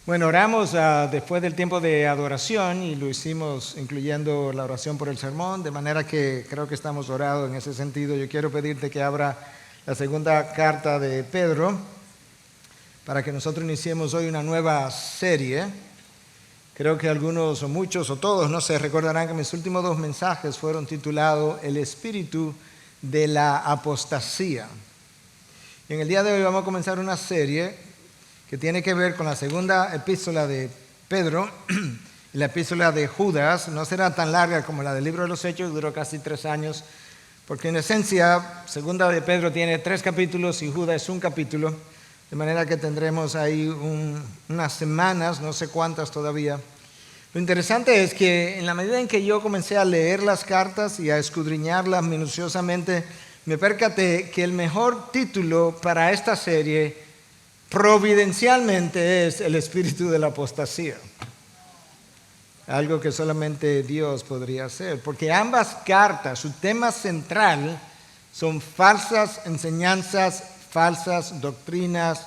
Bueno, oramos después del tiempo de adoración y lo hicimos incluyendo la oración por el sermón, de manera que creo que estamos orados en ese sentido. Yo quiero pedirte que abra la segunda carta de Pedro para que nosotros iniciemos hoy una nueva serie. Creo que algunos o muchos o todos, no sé, recordarán que mis últimos 2 mensajes fueron titulados El espíritu de la apostasía. Y en el día de hoy vamos a comenzar una serie que tiene que ver con la segunda epístola de Pedro y la epístola de Judas. No será tan larga como la del libro de los Hechos, duró casi 3 años, porque en esencia, segunda de Pedro tiene 3 capítulos y Judas es 1 capítulo, de manera que tendremos ahí unas semanas, no sé cuántas todavía. Lo interesante es que en la medida en que yo comencé a leer las cartas y a escudriñarlas minuciosamente, me percaté que el mejor título para esta serie providencialmente es el espíritu de la apostasía. Algo que solamente Dios podría hacer, porque ambas cartas, su tema central son falsas enseñanzas, falsas doctrinas,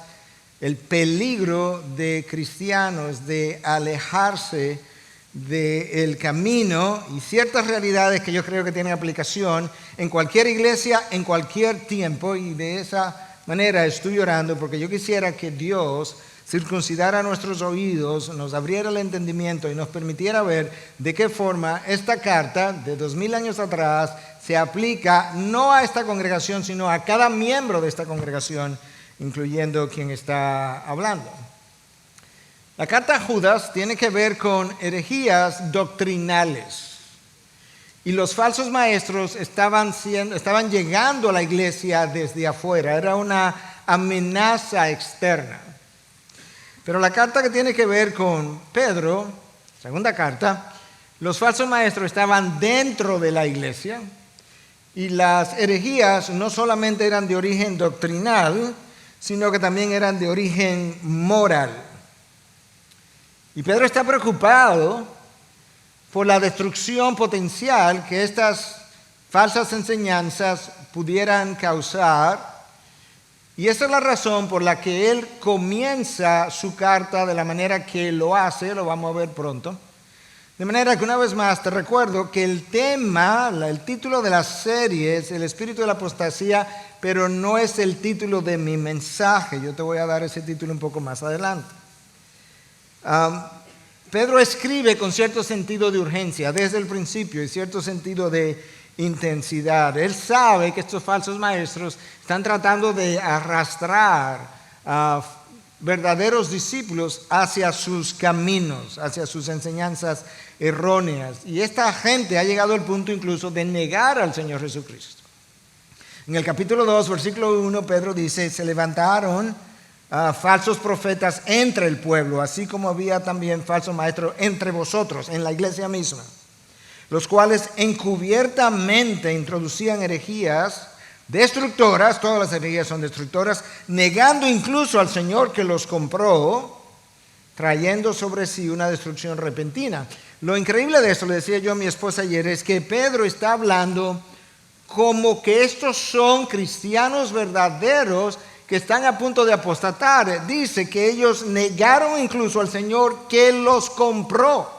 el peligro de cristianos de alejarse del camino y ciertas realidades que yo creo que tienen aplicación en cualquier iglesia, en cualquier tiempo, y de esa manera estoy orando porque yo quisiera que Dios circuncidara nuestros oídos, nos abriera el entendimiento y nos permitiera ver de qué forma esta carta de 2000 años atrás se aplica no a esta congregación, sino a cada miembro de esta congregación, incluyendo quien está hablando. La carta a Judas tiene que ver con herejías doctrinales. Y los falsos maestros estaban llegando a la iglesia desde afuera. Era una amenaza externa. Pero la carta que tiene que ver con Pedro, segunda carta, los falsos maestros estaban dentro de la iglesia. Y las herejías no solamente eran de origen doctrinal, sino que también eran de origen moral. Y Pedro está preocupado por la destrucción potencial que estas falsas enseñanzas pudieran causar. Y esa es la razón por la que él comienza su carta de la manera que lo hace, lo vamos a ver pronto. De manera que una vez más te recuerdo que el tema, el título de la serie es el espíritu de la apostasía, pero no es el título de mi mensaje. Yo te voy a dar ese título un poco más adelante. Pedro escribe con cierto sentido de urgencia desde el principio y cierto sentido de intensidad. Él sabe que estos falsos maestros están tratando de arrastrar a verdaderos discípulos hacia sus caminos, hacia sus enseñanzas erróneas. Y esta gente ha llegado al punto incluso de negar al Señor Jesucristo. En el capítulo 2, versículo 1, Pedro dice, se levantaron falsos profetas entre el pueblo, así como había también falsos maestros entre vosotros, en la iglesia misma, los cuales encubiertamente introducían herejías destructoras, todas las herejías son destructoras, negando incluso al Señor que los compró, trayendo sobre sí una destrucción repentina. Lo increíble de esto, le decía yo a mi esposa ayer, es que Pedro está hablando como que estos son cristianos verdaderos que están a punto de apostatar. Dice que ellos negaron incluso al Señor que los compró.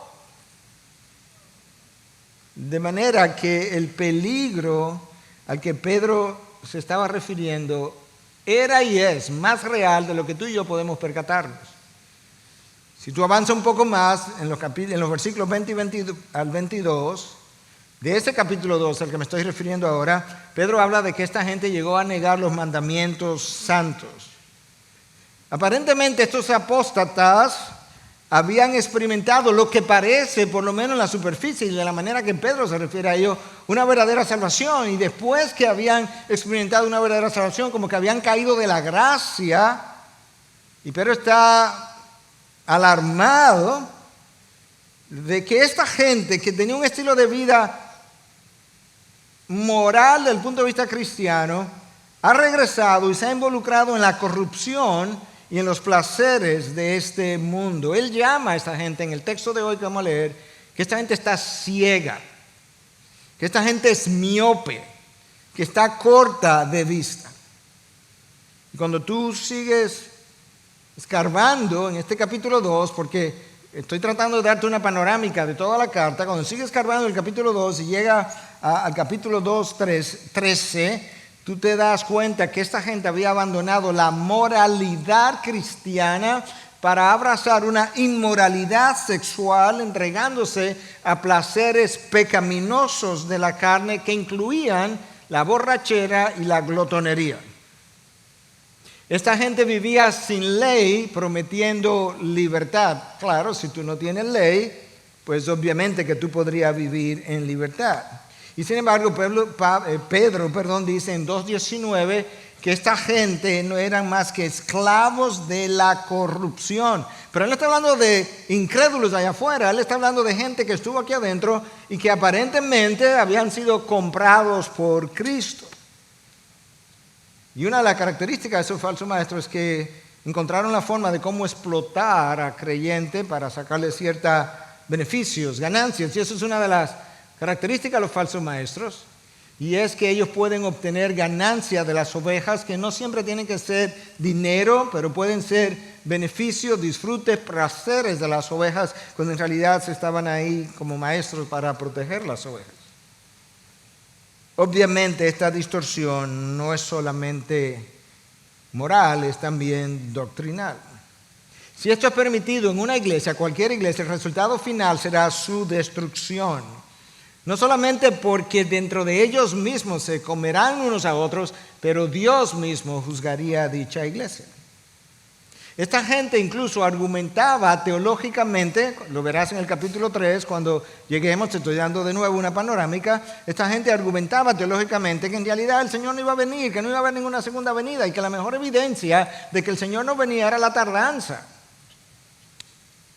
De manera que el peligro al que Pedro se estaba refiriendo era y es más real de lo que tú y yo podemos percatarnos. Si tú avanzas un poco más en los versículos 20 y 20 al 22, de este capítulo 2 al que me estoy refiriendo ahora, Pedro habla de que esta gente llegó a negar los mandamientos santos. Aparentemente estos apóstatas habían experimentado lo que parece, por lo menos en la superficie y de la manera que Pedro se refiere a ello, una verdadera salvación. Y después que habían experimentado una verdadera salvación, como que habían caído de la gracia, y Pedro está alarmado de que esta gente que tenía un estilo de vida moral desde el punto de vista cristiano, ha regresado y se ha involucrado en la corrupción y en los placeres de este mundo. Él llama a esta gente, en el texto de hoy que vamos a leer, que esta gente está ciega, que esta gente es miope, que está corta de vista. Y cuando tú sigues escarbando en este capítulo 2, porque estoy tratando de darte una panorámica de toda la carta, cuando sigues escarbando el capítulo 2 y llega al capítulo 2, 13, tú te das cuenta que esta gente había abandonado la moralidad cristiana para abrazar una inmoralidad sexual, entregándose a placeres pecaminosos de la carne que incluían la borrachera y la glotonería. Esta gente vivía sin ley, prometiendo libertad. Claro, si tú no tienes ley, pues obviamente que tú podrías vivir en libertad. Y sin embargo, Pedro dice en 2:19 que esta gente no eran más que esclavos de la corrupción. Pero él no está hablando de incrédulos allá afuera, él está hablando de gente que estuvo aquí adentro y que aparentemente habían sido comprados por Cristo. Y una de las características de esos falsos maestros es que encontraron la forma de cómo explotar a creyente para sacarle ciertos beneficios, ganancias. Y eso es una de las características de los falsos maestros. Y es que ellos pueden obtener ganancias de las ovejas, que no siempre tienen que ser dinero, pero pueden ser beneficios, disfrutes, placeres de las ovejas, cuando en realidad se estaban ahí como maestros para proteger las ovejas. Obviamente esta distorsión no es solamente moral, es también doctrinal. Si esto es permitido en una iglesia, cualquier iglesia, el resultado final será su destrucción. No solamente porque dentro de ellos mismos se comerán unos a otros, pero Dios mismo juzgaría a dicha iglesia. Esta gente incluso argumentaba teológicamente, lo verás en el capítulo 3, cuando lleguemos, te estoy dando de nuevo una panorámica. Esta gente argumentaba teológicamente que en realidad el Señor no iba a venir, que no iba a haber ninguna segunda venida y que la mejor evidencia de que el Señor no venía era la tardanza.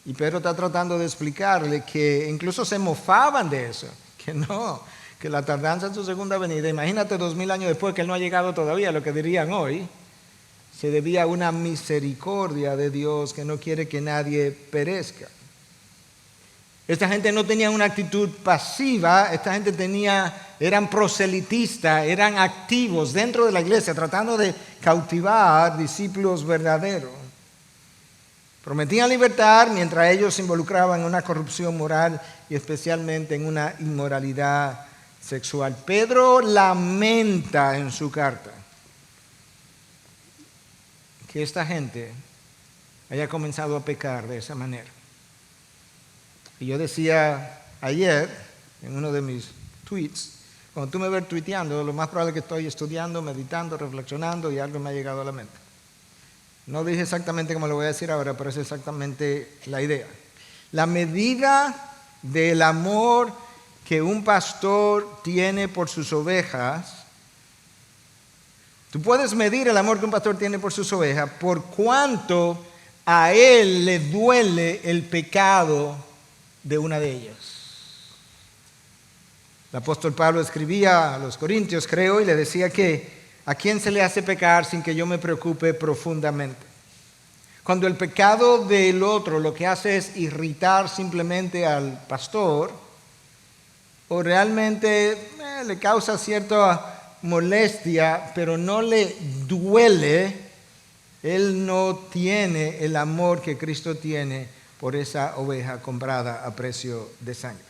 Y Pedro está tratando de explicarle que incluso se mofaban de eso, que no, que la tardanza es su segunda venida. Imagínate 2000 años después que Él no ha llegado todavía, lo que dirían hoy. Se debía a una misericordia de Dios que no quiere que nadie perezca. Esta gente no tenía una actitud pasiva, esta gente eran proselitistas, eran activos dentro de la iglesia, tratando de cautivar discípulos verdaderos. Prometían libertad mientras ellos se involucraban en una corrupción moral y especialmente en una inmoralidad sexual. Pedro lamenta en su carta que esta gente haya comenzado a pecar de esa manera. Y yo decía ayer en uno de mis tweets, cuando tú me ves tuiteando, lo más probable es que estoy estudiando, meditando, reflexionando y algo me ha llegado a la mente. No dije exactamente como lo voy a decir ahora, pero es exactamente la idea. La medida del amor que un pastor tiene por sus ovejas, tú puedes medir el amor que un pastor tiene por sus ovejas por cuánto a él le duele el pecado de una de ellas. El apóstol Pablo escribía a los Corintios, creo, y le decía que ¿a quién se le hace pecar sin que yo me preocupe profundamente? Cuando el pecado del otro lo que hace es irritar simplemente al pastor, o realmente le causa cierta molestia, pero no le duele, él no tiene el amor que Cristo tiene por esa oveja comprada a precio de sangre.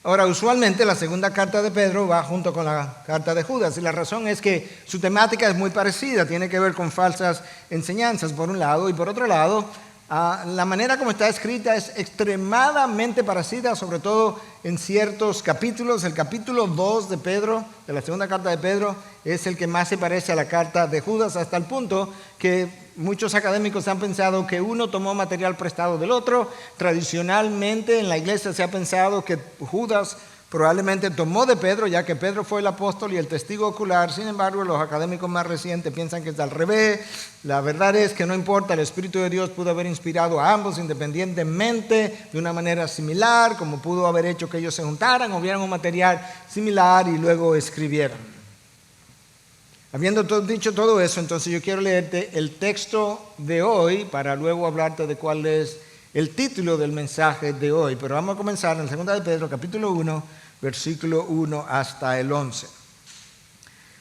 Ahora, usualmente la segunda carta de Pedro va junto con la carta de Judas, y la razón es que su temática es muy parecida, tiene que ver con falsas enseñanzas por un lado, y por otro lado, la manera como está escrita es extremadamente parecida, sobre todo en ciertos capítulos. El capítulo 2 de Pedro, de la segunda carta de Pedro, es el que más se parece a la carta de Judas, hasta el punto que muchos académicos han pensado que uno tomó material prestado del otro. Tradicionalmente en la iglesia se ha pensado que Judas probablemente tomó de Pedro, ya que Pedro fue el apóstol y el testigo ocular. Sin embargo, los académicos más recientes piensan que es al revés. La verdad es que no importa, el Espíritu de Dios pudo haber inspirado a ambos independientemente, de una manera similar, como pudo haber hecho que ellos se juntaran o vieran un material similar y luego escribieran. Habiendo dicho todo eso, entonces yo quiero leerte el texto de hoy para luego hablarte de cuál es el título del mensaje de hoy. Pero vamos a comenzar en 2 de Pedro, capítulo 1, versículo 1 hasta el 11.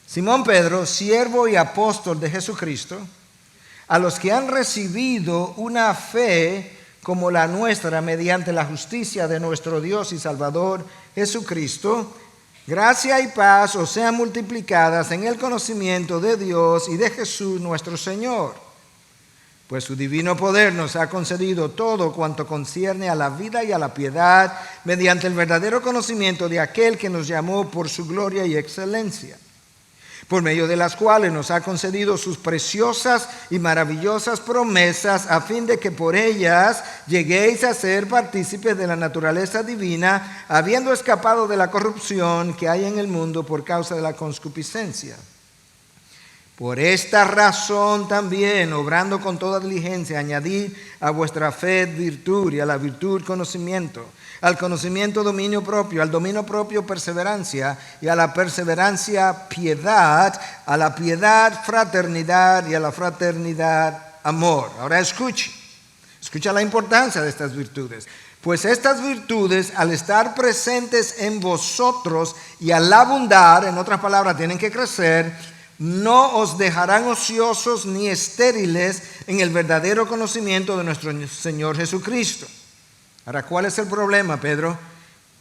Simón Pedro, siervo y apóstol de Jesucristo, a los que han recibido una fe como la nuestra mediante la justicia de nuestro Dios y Salvador Jesucristo, gracia y paz os sean multiplicadas en el conocimiento de Dios y de Jesús nuestro Señor. Pues su divino poder nos ha concedido todo cuanto concierne a la vida y a la piedad, mediante el verdadero conocimiento de aquel que nos llamó por su gloria y excelencia, por medio de las cuales nos ha concedido sus preciosas y maravillosas promesas, a fin de que por ellas lleguéis a ser partícipes de la naturaleza divina, habiendo escapado de la corrupción que hay en el mundo por causa de la concupiscencia. Por esta razón también, obrando con toda diligencia, añadid a vuestra fe virtud, y a la virtud conocimiento, al conocimiento dominio propio, al dominio propio perseverancia, y a la perseverancia piedad, a la piedad fraternidad, y a la fraternidad amor. Ahora escucha la importancia de estas virtudes. Pues estas virtudes, al estar presentes en vosotros y al abundar, en otras palabras, tienen que crecer, no os dejarán ociosos ni estériles en el verdadero conocimiento de nuestro Señor Jesucristo. Ahora, ¿cuál es el problema, Pedro?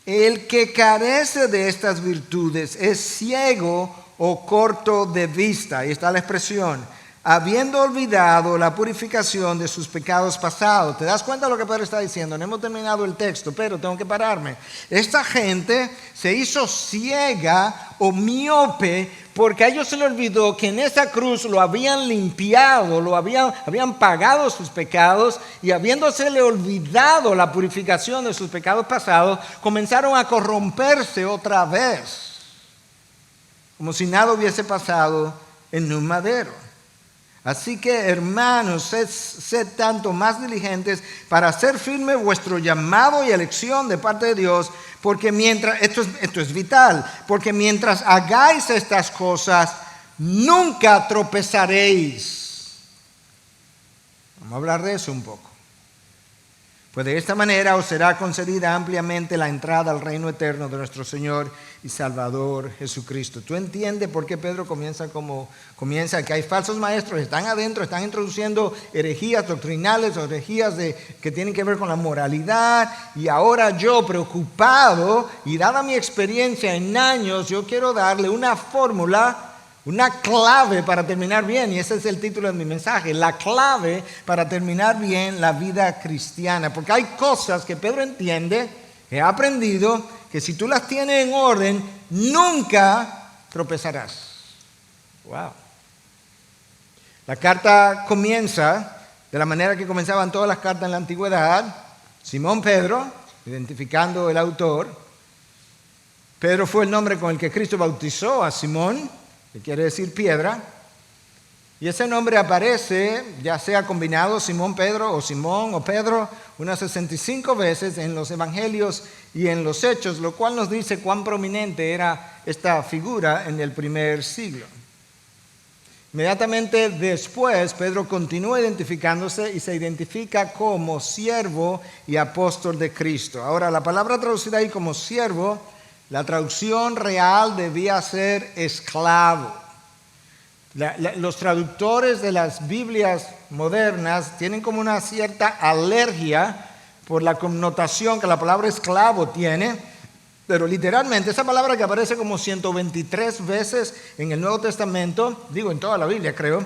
El que carece de estas virtudes es ciego o corto de vista. Ahí está la expresión. Habiendo olvidado la purificación de sus pecados pasados. ¿Te das cuenta de lo que Pedro está diciendo? No hemos terminado el texto, pero tengo que pararme. Esta gente se hizo ciega o miope porque a ellos se les olvidó que en esa cruz lo habían limpiado, habían pagado sus pecados, y habiéndosele olvidado la purificación de sus pecados pasados, comenzaron a corromperse otra vez, como si nada hubiese pasado en un madero. Así que, hermanos, sed tanto más diligentes para hacer firme vuestro llamado y elección de parte de Dios, porque esto es vital, porque mientras hagáis estas cosas, nunca tropezaréis. Vamos a hablar de eso un poco. Pues de esta manera os será concedida ampliamente la entrada al reino eterno de nuestro Señor y Salvador Jesucristo. ¿Tú entiendes por qué Pedro comienza como comienza? Que hay falsos maestros, están adentro, están introduciendo herejías doctrinales, o herejías que tienen que ver con la moralidad. Y ahora yo, preocupado y dada mi experiencia en años, yo quiero darle una fórmula, una clave para terminar bien, y ese es el título de mi mensaje, la clave para terminar bien la vida cristiana. Porque hay cosas que Pedro entiende, he aprendido, que si tú las tienes en orden, nunca tropezarás. Wow. La carta comienza de la manera que comenzaban todas las cartas en la antigüedad. Simón Pedro, identificando el autor. Pedro fue el nombre con el que Cristo bautizó a Simón, que quiere decir piedra, y ese nombre aparece, ya sea combinado Simón Pedro o Simón o Pedro, unas 65 veces en los evangelios y en los hechos, lo cual nos dice cuán prominente era esta figura en el primer siglo. Inmediatamente después, Pedro continúa identificándose y se identifica como siervo y apóstol de Cristo. Ahora, la palabra traducida ahí como siervo, la traducción real debía ser esclavo. Los traductores de las Biblias modernas tienen como una cierta alergia por la connotación que la palabra esclavo tiene, pero literalmente esa palabra que aparece como 123 veces en el Nuevo Testamento, digo en toda la Biblia creo,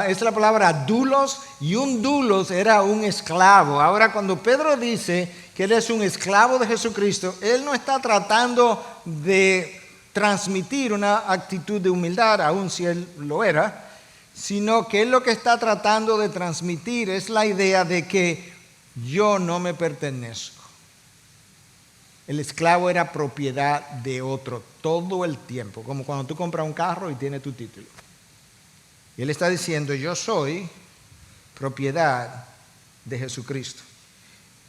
es la palabra doulos, y un doulos era un esclavo. Ahora, cuando Pedro dice que él es un esclavo de Jesucristo, él no está tratando de transmitir una actitud de humildad, aun si él lo era, sino que él lo que está tratando de transmitir es la idea de que yo no me pertenezco. El esclavo era propiedad de otro todo el tiempo, como cuando tú compras un carro y tienes tu título. Y él está diciendo, yo soy propiedad de Jesucristo.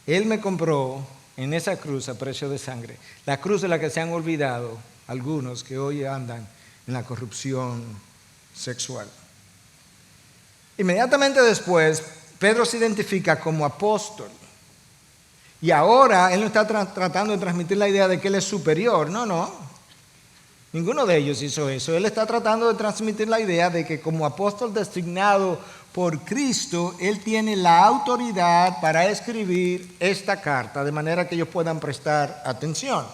Él me compró en esa cruz a precio de sangre, la cruz de la que se han olvidado algunos que hoy andan en la corrupción sexual. Inmediatamente después, Pedro se identifica como apóstol. Y ahora él no está tratando de transmitir la idea de que él es superior. No. Ninguno de ellos hizo eso. Él está tratando de transmitir la idea de que como apóstol designado por Cristo, él tiene la autoridad para escribir esta carta, de manera que ellos puedan prestar atención.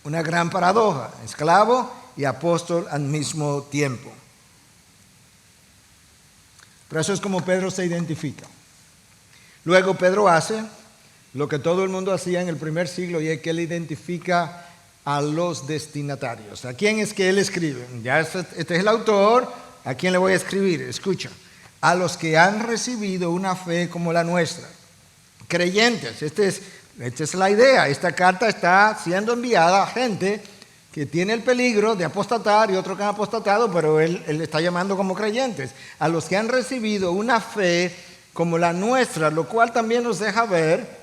Una gran paradoja, esclavo y apóstol al mismo tiempo. Pero eso es como Pedro se identifica. Luego Pedro hace lo que todo el mundo hacía en el primer siglo, y es que él identifica a los destinatarios. ¿A quién es que él escribe? Ya este es el autor. ¿A quién le voy a escribir? Escucha. A los que han recibido una fe como la nuestra. Creyentes. Esta es la idea. Esta carta está siendo enviada a gente que tiene el peligro de apostatar y otros que han apostatado, pero él está llamando como creyentes. A los que han recibido una fe como la nuestra, lo cual también nos deja ver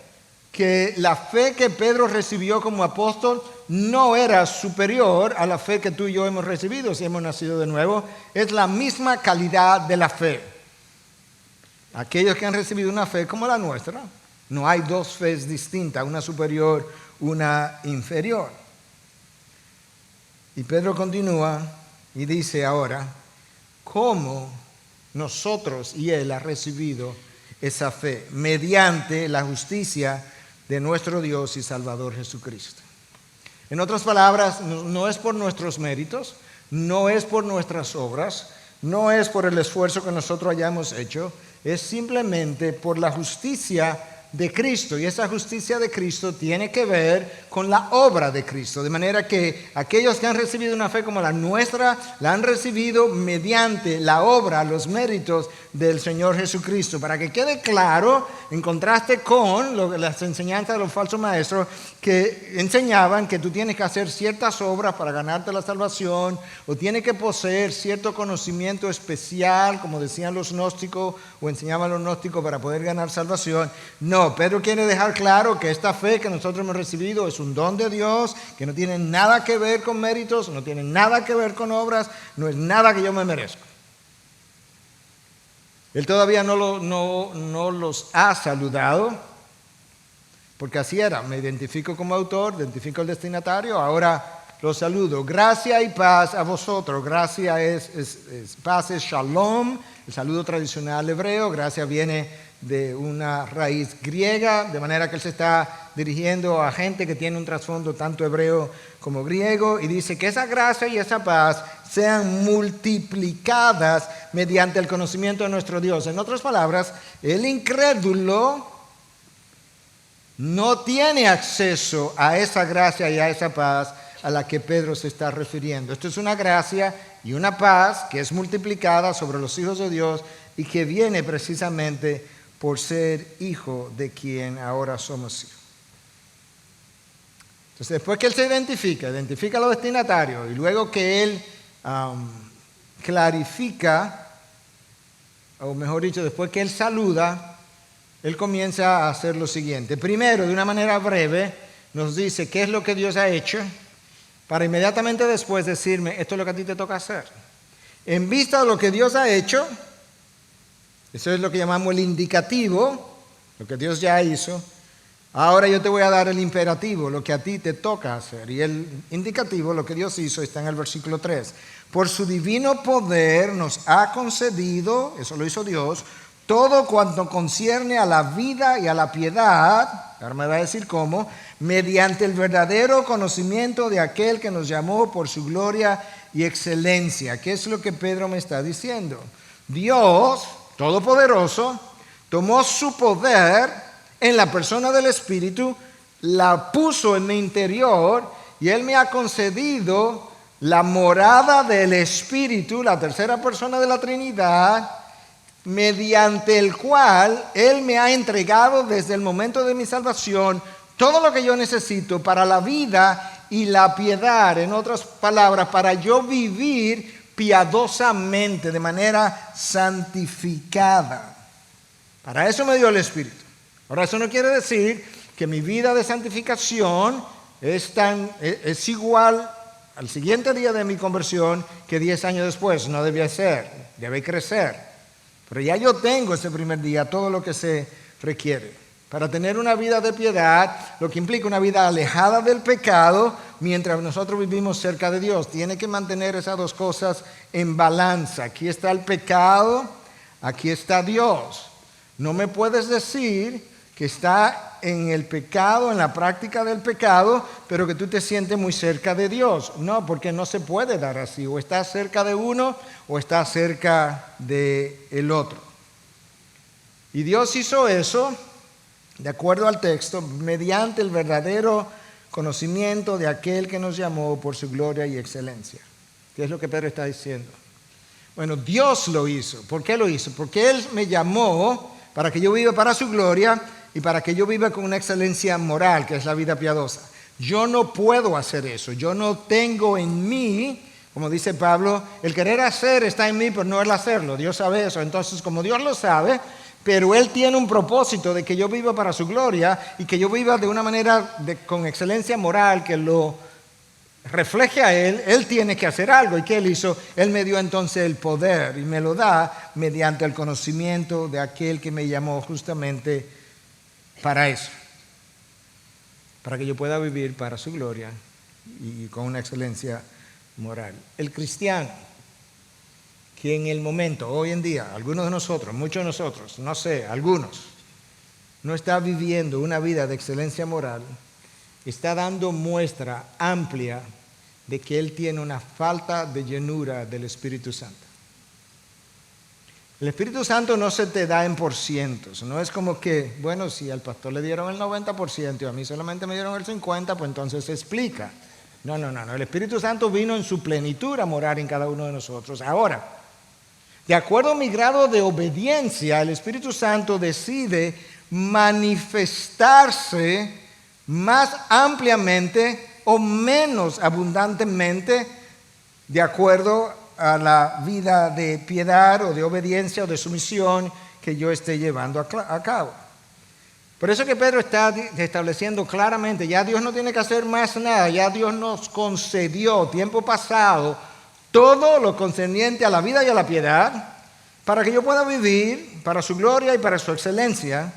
que la fe que Pedro recibió como apóstol no era superior a la fe que tú y yo hemos recibido si hemos nacido de nuevo. Es la misma calidad de la fe. Aquellos que han recibido una fe como la nuestra, no hay dos fees distintas, una superior, una inferior. Y Pedro continúa y dice ahora, ¿cómo nosotros y él ha recibido esa fe? Mediante la justicia de nuestro Dios y Salvador Jesucristo. En otras palabras, no es por nuestros méritos, no es por nuestras obras, no es por el esfuerzo que nosotros hayamos hecho, es simplemente por la justicia de Cristo. Y esa justicia de Cristo tiene que ver con la obra de Cristo. De manera que aquellos que han recibido una fe como la nuestra, la han recibido mediante la obra, los méritos del Señor Jesucristo. Para que quede claro, en contraste con las enseñanzas de los falsos maestros que enseñaban que tú tienes que hacer ciertas obras para ganarte la salvación, o tienes que poseer cierto conocimiento especial, como decían los gnósticos o enseñaban los gnósticos, para poder ganar salvación. No, Pedro quiere dejar claro que esta fe que nosotros hemos recibido es un don de Dios, que no tiene nada que ver con méritos, no tiene nada que ver con obras, no es nada que yo me merezco. Él todavía no los ha saludado, porque así era, me identifico como autor, identifico el destinatario, ahora los saludo. Gracia y paz a vosotros. Gracia paz es shalom, el saludo tradicional hebreo. Gracia viene de una raíz griega, de manera que él se está dirigiendo a gente que tiene un trasfondo tanto hebreo como griego, y dice que esa gracia y esa paz sean multiplicadas mediante el conocimiento de nuestro Dios. En otras palabras, el incrédulo no tiene acceso a esa gracia y a esa paz a la que Pedro se está refiriendo. Esto es una gracia y una paz que es multiplicada sobre los hijos de Dios y que viene precisamente por ser hijo de quien ahora somos hijos. Entonces, después que él se identifica a los destinatarios, y luego que él clarifica, o mejor dicho, después que él saluda, él comienza a hacer lo siguiente. Primero, de una manera breve, nos dice qué es lo que Dios ha hecho, para inmediatamente después decirme, esto es lo que a ti te toca hacer. En vista de lo que Dios ha hecho, eso es lo que llamamos el indicativo, lo que Dios ya hizo. Ahora yo te voy a dar el imperativo, lo que a ti te toca hacer. Y el indicativo, lo que Dios hizo, está en el versículo 3. Por su divino poder nos ha concedido, eso lo hizo Dios, todo cuanto concierne a la vida y a la piedad, ahora me va a decir cómo, mediante el verdadero conocimiento de aquel que nos llamó por su gloria y excelencia. ¿Qué es lo que Pedro me está diciendo? Dios Todopoderoso tomó su poder en la persona del Espíritu, la puso en mi interior, y Él me ha concedido la morada del Espíritu, la tercera persona de la Trinidad, mediante el cual Él me ha entregado desde el momento de mi salvación todo lo que yo necesito para la vida y la piedad. En otras palabras, para yo vivir piadosamente, de manera santificada. Para eso me dio el Espíritu. Ahora, eso no quiere decir que mi vida de santificación es igual al siguiente día de mi conversión que 10 años después. No debía ser, debe crecer. Pero ya yo tengo ese primer día todo lo que se requiere para tener una vida de piedad, lo que implica una vida alejada del pecado, mientras nosotros vivimos cerca de Dios. Tiene que mantener esas dos cosas en balanza. Aquí está el pecado, aquí está Dios. No me puedes decir que está en el pecado, en la práctica del pecado, pero que tú te sientes muy cerca de Dios. No, porque no se puede dar así. O estás cerca de uno o estás cerca del otro. Y Dios hizo eso, de acuerdo al texto, mediante el verdadero conocimiento de aquel que nos llamó por su gloria y excelencia. ¿Qué es lo que Pedro está diciendo? Bueno, Dios lo hizo. ¿Por qué lo hizo? Porque Él me llamó para que yo viva para su gloria y para que yo viva con una excelencia moral, que es la vida piadosa. Yo no puedo hacer eso. Yo no tengo en mí, como dice Pablo, el querer hacer está en mí, pero no el hacerlo. Dios sabe eso. Entonces, como Dios lo sabe, pero Él tiene un propósito de que yo viva para su gloria y que yo viva de una manera con excelencia moral que lo refleje a Él. Él tiene que hacer algo. ¿Y qué Él hizo? Él me dio entonces el poder y me lo da mediante el conocimiento de aquel que me llamó justamente para eso, para que yo pueda vivir para su gloria y con una excelencia moral. El cristiano que en el momento, hoy en día, algunos de nosotros, muchos de nosotros, no sé, algunos, no está viviendo una vida de excelencia moral, está dando muestra amplia de que él tiene una falta de llenura del Espíritu Santo. El Espíritu Santo no se te da en por cientos, no es como que, bueno, si al pastor le dieron el 90% y a mí solamente me dieron el 50%, pues entonces se explica. No, el Espíritu Santo vino en su plenitud a morar en cada uno de nosotros. Ahora, de acuerdo a mi grado de obediencia, el Espíritu Santo decide manifestarse más ampliamente o menos abundantemente de acuerdo a la vida de piedad o de obediencia o de sumisión que yo esté llevando a cabo. Por eso que Pedro está estableciendo claramente, ya Dios no tiene que hacer más nada, ya Dios nos concedió tiempo pasado todo lo concerniente a la vida y a la piedad para que yo pueda vivir para su gloria y para su excelencia.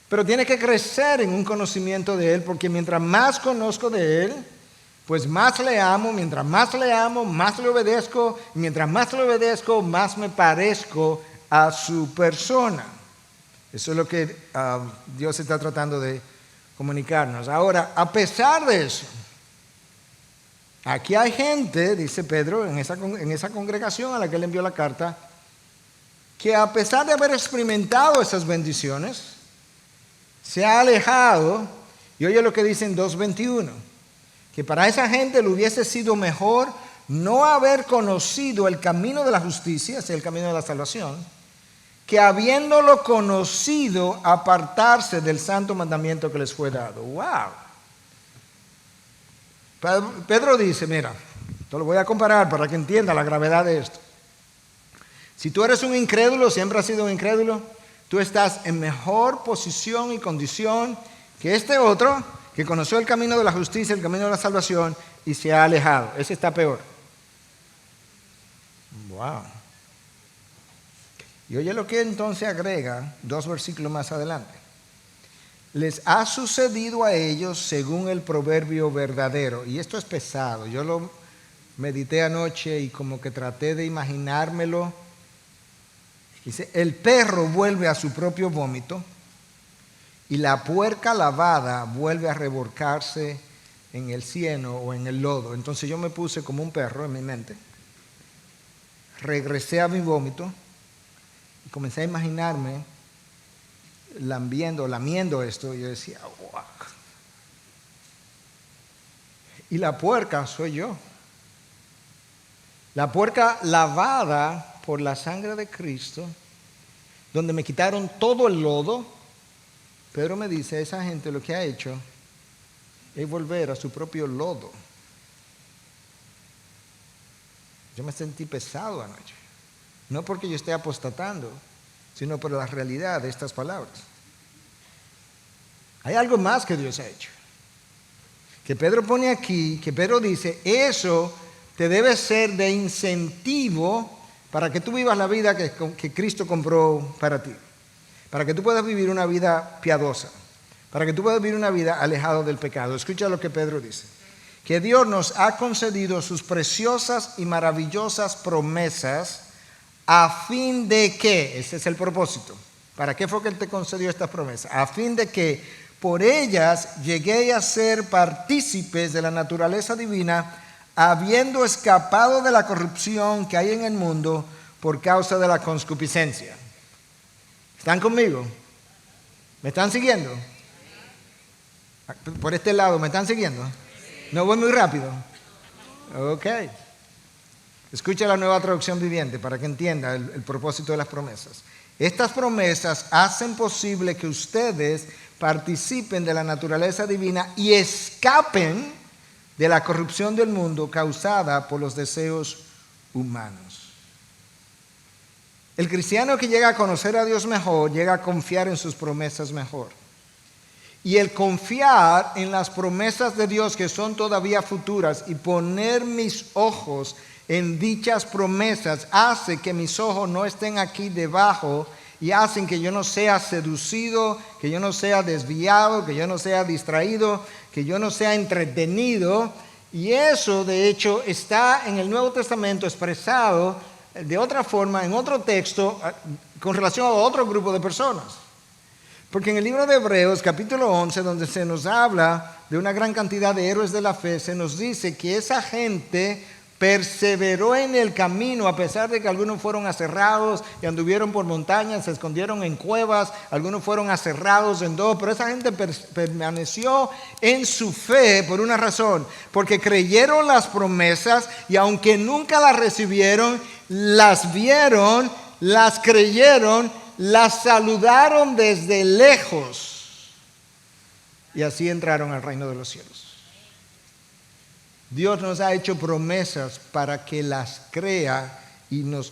Pero tiene que crecer en un conocimiento de Él, porque mientras más conozco de Él, pues más le amo, mientras más le amo, más le obedezco, y mientras más le obedezco, más me parezco a su persona. Eso es lo que Dios está tratando de comunicarnos. Ahora, a pesar de eso, aquí hay gente, dice Pedro, en esa congregación a la que él envió la carta, que a pesar de haber experimentado esas bendiciones, se ha alejado, y oye lo que dice en 2:21, que para esa gente le hubiese sido mejor no haber conocido el camino de la justicia, es el camino de la salvación, que habiéndolo conocido, apartarse del santo mandamiento que les fue dado. ¡Wow! Pedro dice, mira, te lo voy a comparar para que entienda la gravedad de esto. Si tú eres un incrédulo, siempre has sido un incrédulo, tú estás en mejor posición y condición que este otro que conoció el camino de la justicia, el camino de la salvación y se ha alejado. Ese está peor. Wow. Y oye lo que entonces agrega 2 versículos más adelante. Les ha sucedido a ellos según el proverbio verdadero. Y esto es pesado. Yo lo medité anoche y como que traté de imaginármelo. Dice, el perro vuelve a su propio vómito y la puerca lavada vuelve a revolcarse en el cieno o en el lodo. Entonces yo me puse como un perro en mi mente. Regresé a mi vómito y comencé a imaginarme lamiendo esto. Y yo decía, wow. Y la puerca soy yo. La puerca lavada por la sangre de Cristo, donde me quitaron todo el lodo. Pedro me dice, esa gente lo que ha hecho es volver a su propio lodo. Yo me sentí pesado anoche. No porque yo esté apostatando, sino por la realidad de estas palabras. Hay algo más que Dios ha hecho. que Pedro pone aquí, que Pedro dice, eso te debe ser de incentivo para que tú vivas la vida que Cristo compró para ti, para que tú puedas vivir una vida piadosa, para que tú puedas vivir una vida alejada del pecado. Escucha lo que Pedro dice, que Dios nos ha concedido sus preciosas y maravillosas promesas a fin de que, ese es el propósito, ¿para qué fue que Él te concedió estas promesas? A fin de que por ellas llegué a ser partícipes de la naturaleza divina, habiendo escapado de la corrupción que hay en el mundo por causa de la concupiscencia. ¿Están conmigo? ¿Me están siguiendo? Por este lado, ¿me están siguiendo? ¿No voy muy rápido? Ok. Escucha la Nueva Traducción Viviente para que entienda el propósito de las promesas. Estas promesas hacen posible que ustedes participen de la naturaleza divina y escapen de la corrupción del mundo causada por los deseos humanos. El cristiano que llega a conocer a Dios mejor, llega a confiar en sus promesas mejor. Y el confiar en las promesas de Dios que son todavía futuras y poner mis ojos en dichas promesas hace que mis ojos no estén aquí debajo y hacen que yo no sea seducido, que yo no sea desviado, que yo no sea distraído, que yo no sea entretenido. Y eso, de hecho, está en el Nuevo Testamento expresado de otra forma, en otro texto, con relación a otro grupo de personas. Porque en el libro de Hebreos, capítulo 11, donde se nos habla de una gran cantidad de héroes de la fe, se nos dice que esa gente perseveró en el camino a pesar de que algunos fueron aserrados y anduvieron por montañas, se escondieron en cuevas, algunos fueron aserrados en dos, pero esa gente permaneció en su fe por una razón, porque creyeron las promesas y aunque nunca las recibieron, las vieron, las creyeron, las saludaron desde lejos y así entraron al reino de los cielos. Dios nos ha hecho promesas para que las crea y nos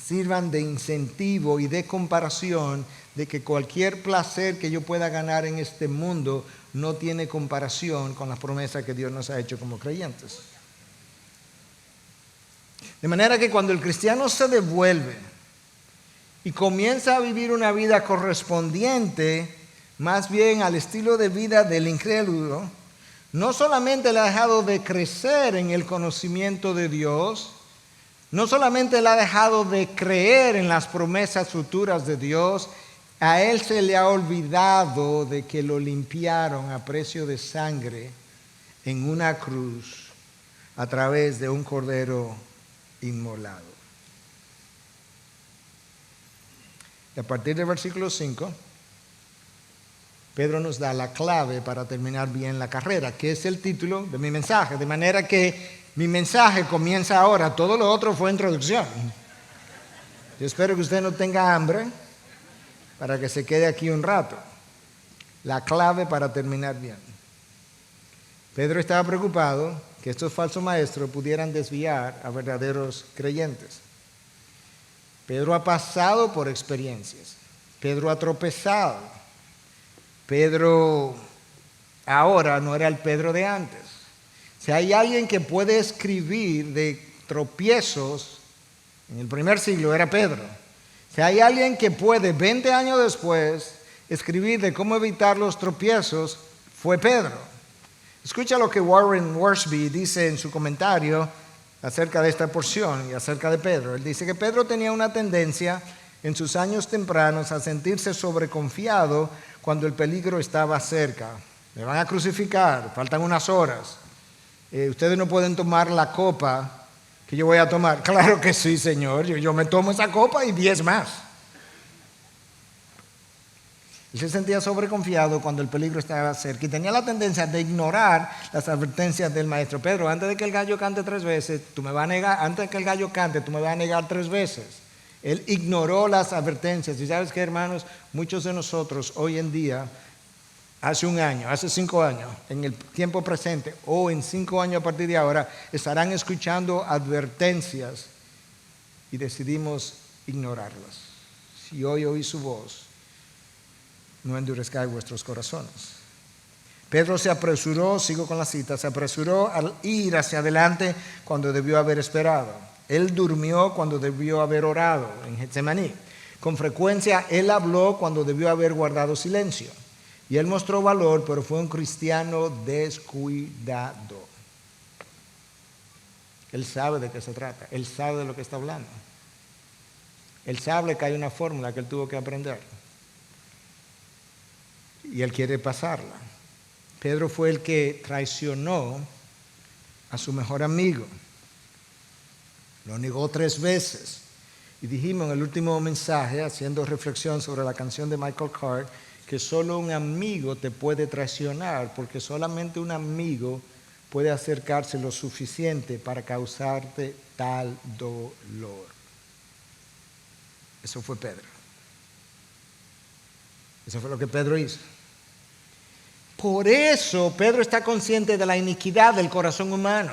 sirvan de incentivo y de comparación de que cualquier placer que yo pueda ganar en este mundo no tiene comparación con las promesas que Dios nos ha hecho como creyentes. De manera que cuando el cristiano se devuelve y comienza a vivir una vida correspondiente más bien al estilo de vida del incrédulo, no solamente le ha dejado de crecer en el conocimiento de Dios, no solamente le ha dejado de creer en las promesas futuras de Dios, a él se le ha olvidado de que lo limpiaron a precio de sangre en una cruz a través de un cordero inmolado. Y a partir del versículo 5, Pedro nos da la clave para terminar bien la carrera, que es el título de mi mensaje. De manera que mi mensaje comienza ahora, todo lo otro fue introducción. Yo espero que usted no tenga hambre para que se quede aquí un rato. La clave para terminar bien. Pedro estaba preocupado que estos falsos maestros pudieran desviar a verdaderos creyentes. Pedro ha pasado por experiencias. Pedro ha tropezado. Pedro ahora no era el Pedro de antes. Si hay alguien que puede escribir de tropiezos, en el primer siglo era Pedro. Si hay alguien que puede, 20 años después, escribir de cómo evitar los tropiezos, fue Pedro. Escucha lo que Warren Wiersbe dice en su comentario acerca de esta porción y acerca de Pedro. Él dice que Pedro tenía una tendencia en sus años tempranos a sentirse sobreconfiado cuando el peligro estaba cerca. Me van a crucificar, faltan unas horas. Ustedes no pueden tomar la copa que yo voy a tomar. Claro que sí, Señor, yo me tomo esa copa y 10 más. Él se sentía sobreconfiado cuando el peligro estaba cerca y tenía la tendencia de ignorar las advertencias del maestro. Pedro, antes de que el gallo cante 3 veces, tú me vas a negar, antes de que el gallo cante, tú me vas a negar 3 veces. Él ignoró las advertencias. Y sabes qué, hermanos, muchos de nosotros hoy en día, hace un año, hace 5 años, en el tiempo presente o en 5 años a partir de ahora, estarán escuchando advertencias y decidimos ignorarlas. Si hoy oí su voz, no endurezcáis vuestros corazones. Pedro se apresuró, sigo con la cita, se apresuró al ir hacia adelante cuando debió haber esperado. Él durmió cuando debió haber orado en Getsemaní. Con frecuencia él habló cuando debió haber guardado silencio. Y él mostró valor, pero fue un cristiano descuidado. Él sabe de qué se trata, él sabe de lo que está hablando. Él sabe que hay una fórmula que él tuvo que aprender. Y él quiere pasarla. Pedro fue el que traicionó a su mejor amigo. Lo negó 3 veces. Y dijimos en el último mensaje, haciendo reflexión sobre la canción de Michael Card, que solo un amigo te puede traicionar, porque solamente un amigo puede acercarse lo suficiente para causarte tal dolor. Eso fue Pedro. Eso fue lo que Pedro hizo. Por eso Pedro está consciente de la iniquidad del corazón humano.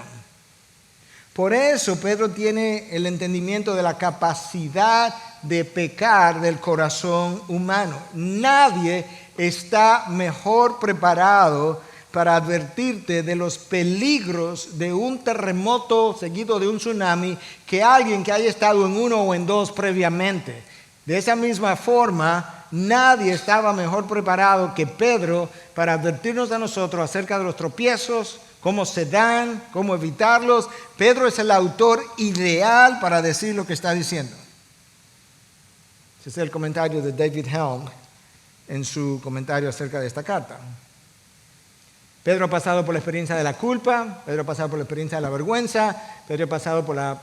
Por eso Pedro tiene el entendimiento de la capacidad de pecar del corazón humano. Nadie está mejor preparado para advertirte de los peligros de un terremoto seguido de un tsunami que alguien que haya estado en uno o en dos previamente. De esa misma forma, nadie estaba mejor preparado que Pedro para advertirnos a nosotros acerca de los tropiezos, cómo se dan, cómo evitarlos. Pedro es el autor ideal para decir lo que está diciendo. Ese es el comentario de David Helm en su comentario acerca de esta carta. Pedro ha pasado por la experiencia de la culpa, Pedro ha pasado por la experiencia de la vergüenza, Pedro ha pasado por la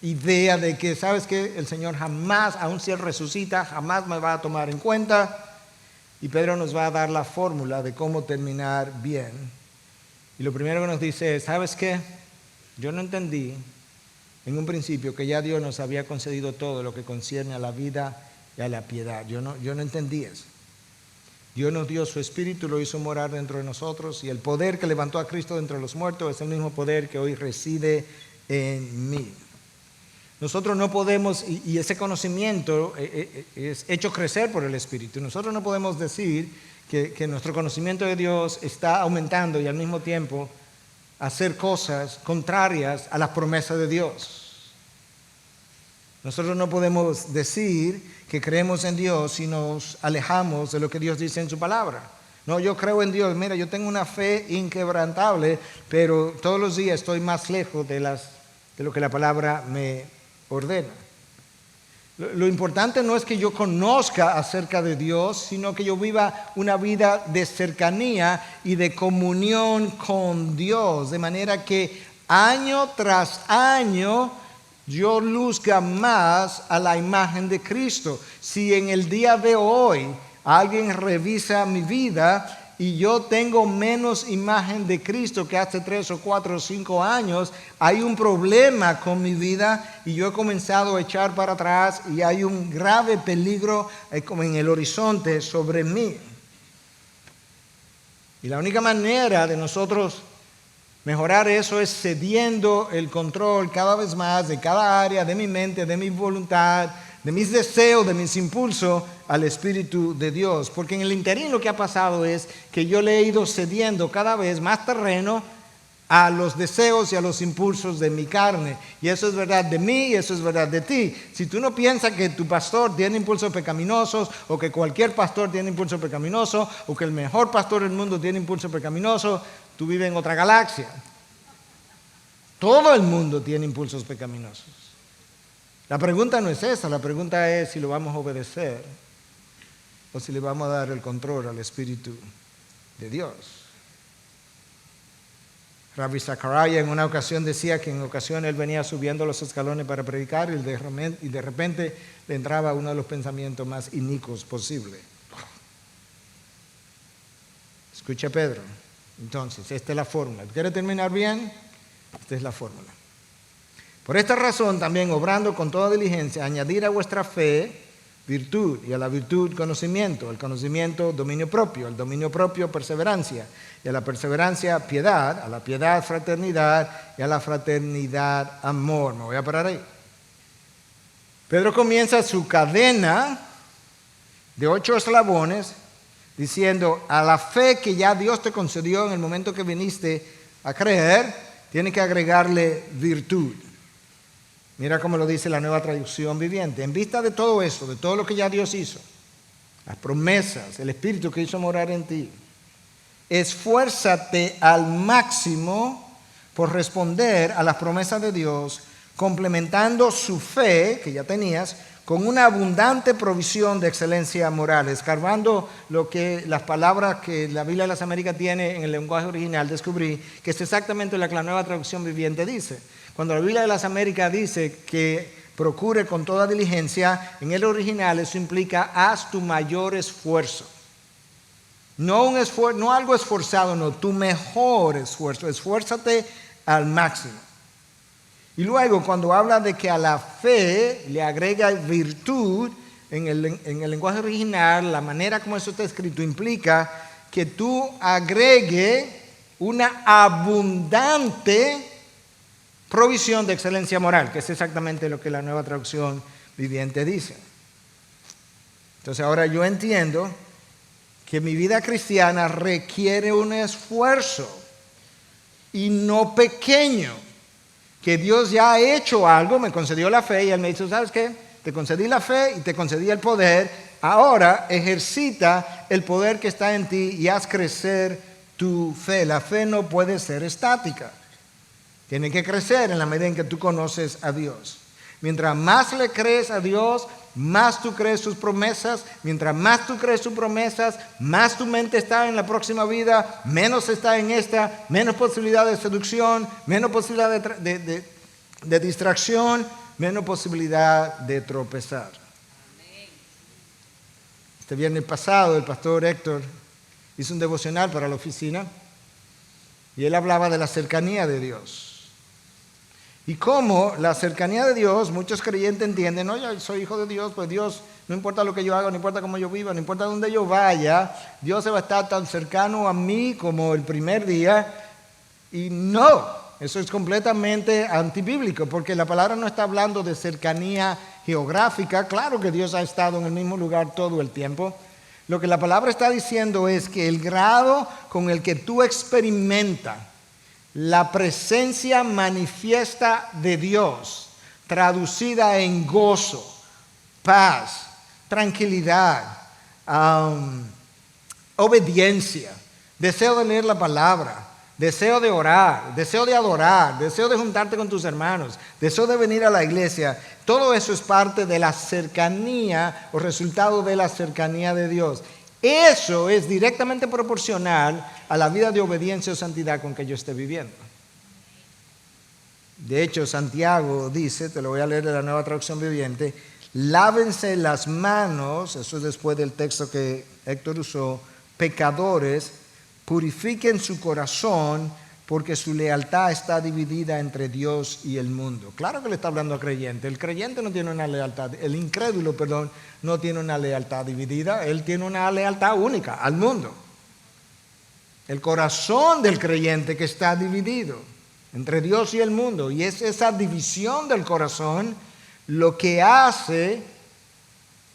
idea de que, ¿sabes qué? El Señor jamás, aun si Él resucita, jamás me va a tomar en cuenta. Y Pedro nos va a dar la fórmula de cómo terminar bien. Y lo primero que nos dice es, ¿sabes qué? Yo no entendí en un principio que ya Dios nos había concedido todo lo que concierne a la vida y a la piedad. Yo no entendí eso. Dios nos dio su Espíritu, lo hizo morar dentro de nosotros, y el poder que levantó a Cristo de entre los muertos es el mismo poder que hoy reside en mí. Nosotros no podemos, y ese conocimiento es hecho crecer por el Espíritu. Nosotros no podemos decir que nuestro conocimiento de Dios está aumentando y al mismo tiempo hacer cosas contrarias a las promesas de Dios. Nosotros no podemos decir que creemos en Dios si nos alejamos de lo que Dios dice en su palabra. No, yo creo en Dios. Mira, yo tengo una fe inquebrantable, pero todos los días estoy más lejos de lo que la palabra me ordena. Lo importante no es que yo conozca acerca de Dios, sino que yo viva una vida de cercanía y de comunión con Dios, de manera que año tras año yo luzca más a la imagen de Cristo. Si en el día de hoy alguien revisa mi vida y yo tengo menos imagen de Cristo que hace 3 o 4 o 5 años, hay un problema con mi vida y yo he comenzado a echar para atrás y hay un grave peligro como en el horizonte sobre mí. Y la única manera de nosotros mejorar eso es cediendo el control cada vez más de cada área de mi mente, de mi voluntad, de mis deseos, de mis impulsos al Espíritu de Dios. Porque en el interín lo que ha pasado es que yo le he ido cediendo cada vez más terreno a los deseos y a los impulsos de mi carne. Y eso es verdad de mí y eso es verdad de ti. Si tú no piensas que tu pastor tiene impulsos pecaminosos, o que cualquier pastor tiene impulsos pecaminosos, o que el mejor pastor del mundo tiene impulsos pecaminosos, tú vives en otra galaxia. Todo el mundo tiene impulsos pecaminosos. La pregunta no es esa, la pregunta es si lo vamos a obedecer o si le vamos a dar el control al Espíritu de Dios. Rabbi Zachariah en una ocasión decía que en ocasiones él venía subiendo los escalones para predicar y de repente le entraba uno de los pensamientos más inicuos posible. Escucha, Pedro. Entonces, esta es la fórmula. ¿Quieres terminar bien? Esta es la fórmula. Por esta razón, también obrando con toda diligencia, añadir a vuestra fe virtud, y a la virtud conocimiento, al conocimiento dominio propio, al dominio propio perseverancia, y a la perseverancia piedad, a la piedad fraternidad, y a la fraternidad amor. Me voy a parar ahí. Pedro comienza su cadena de 8 eslabones diciendo, a la fe que ya Dios te concedió en el momento que viniste a creer, tiene que agregarle virtud. Mira cómo lo dice la Nueva Traducción Viviente. En vista de todo eso, de todo lo que ya Dios hizo, las promesas, el Espíritu que hizo morar en ti, esfuérzate al máximo por responder a las promesas de Dios, complementando su fe, que ya tenías, con una abundante provisión de excelencia moral, escarbando las palabras que la Biblia de las Américas tiene en el lenguaje original, descubrí que es exactamente lo que la Nueva Traducción Viviente dice. Cuando la Biblia de las Américas dice que procure con toda diligencia, en el original eso implica haz tu mayor esfuerzo. No algo esforzado, no, tu mejor esfuerzo. Esfuérzate al máximo. Y luego cuando habla de que a la fe le agrega virtud, en el lenguaje original, la manera como eso está escrito implica que tú agregue una abundante provisión de excelencia moral, que es exactamente lo que la Nueva Traducción Viviente dice. Entonces ahora yo entiendo que mi vida cristiana requiere un esfuerzo y no pequeño, que Dios ya ha hecho algo, me concedió la fe y Él me dice, ¿sabes qué? Te concedí la fe y te concedí el poder, ahora ejercita el poder que está en ti y haz crecer tu fe. La fe no puede ser estática. Tiene que crecer en la medida en que tú conoces a Dios. Mientras más le crees a Dios, más tú crees sus promesas. Mientras más tú crees sus promesas, más tu mente está en la próxima vida, menos está en esta, menos posibilidad de seducción, menos posibilidad de distracción, menos posibilidad de tropezar. Este viernes pasado el pastor Héctor hizo un devocional para la oficina y él hablaba de la cercanía de Dios. Y cómo la cercanía de Dios, muchos creyentes entienden, no, yo soy hijo de Dios, pues Dios, no importa lo que yo haga, no importa cómo yo viva, no importa dónde yo vaya, Dios se va a estar tan cercano a mí como el primer día. Y no, eso es completamente antibíblico, porque la palabra no está hablando de cercanía geográfica. Claro que Dios ha estado en el mismo lugar todo el tiempo. Lo que la palabra está diciendo es que el grado con el que tú experimentas la presencia manifiesta de Dios, traducida en gozo, paz, tranquilidad, obediencia, deseo de leer la palabra, deseo de orar, deseo de adorar, deseo de juntarte con tus hermanos, deseo de venir a la iglesia. Todo eso es parte de la cercanía o resultado de la cercanía de Dios. Eso es directamente proporcional a la vida de obediencia o santidad con que yo esté viviendo. De hecho, Santiago dice, te lo voy a leer de la Nueva Traducción Viviente, lávense las manos, eso es después del texto que Héctor usó, pecadores, purifiquen su corazón, porque su lealtad está dividida entre Dios y el mundo. Claro que le está hablando al creyente. El creyente no tiene una lealtad, el incrédulo, no tiene una lealtad dividida, él tiene una lealtad única al mundo. El corazón del creyente que está dividido entre Dios y el mundo, y es esa división del corazón lo que hace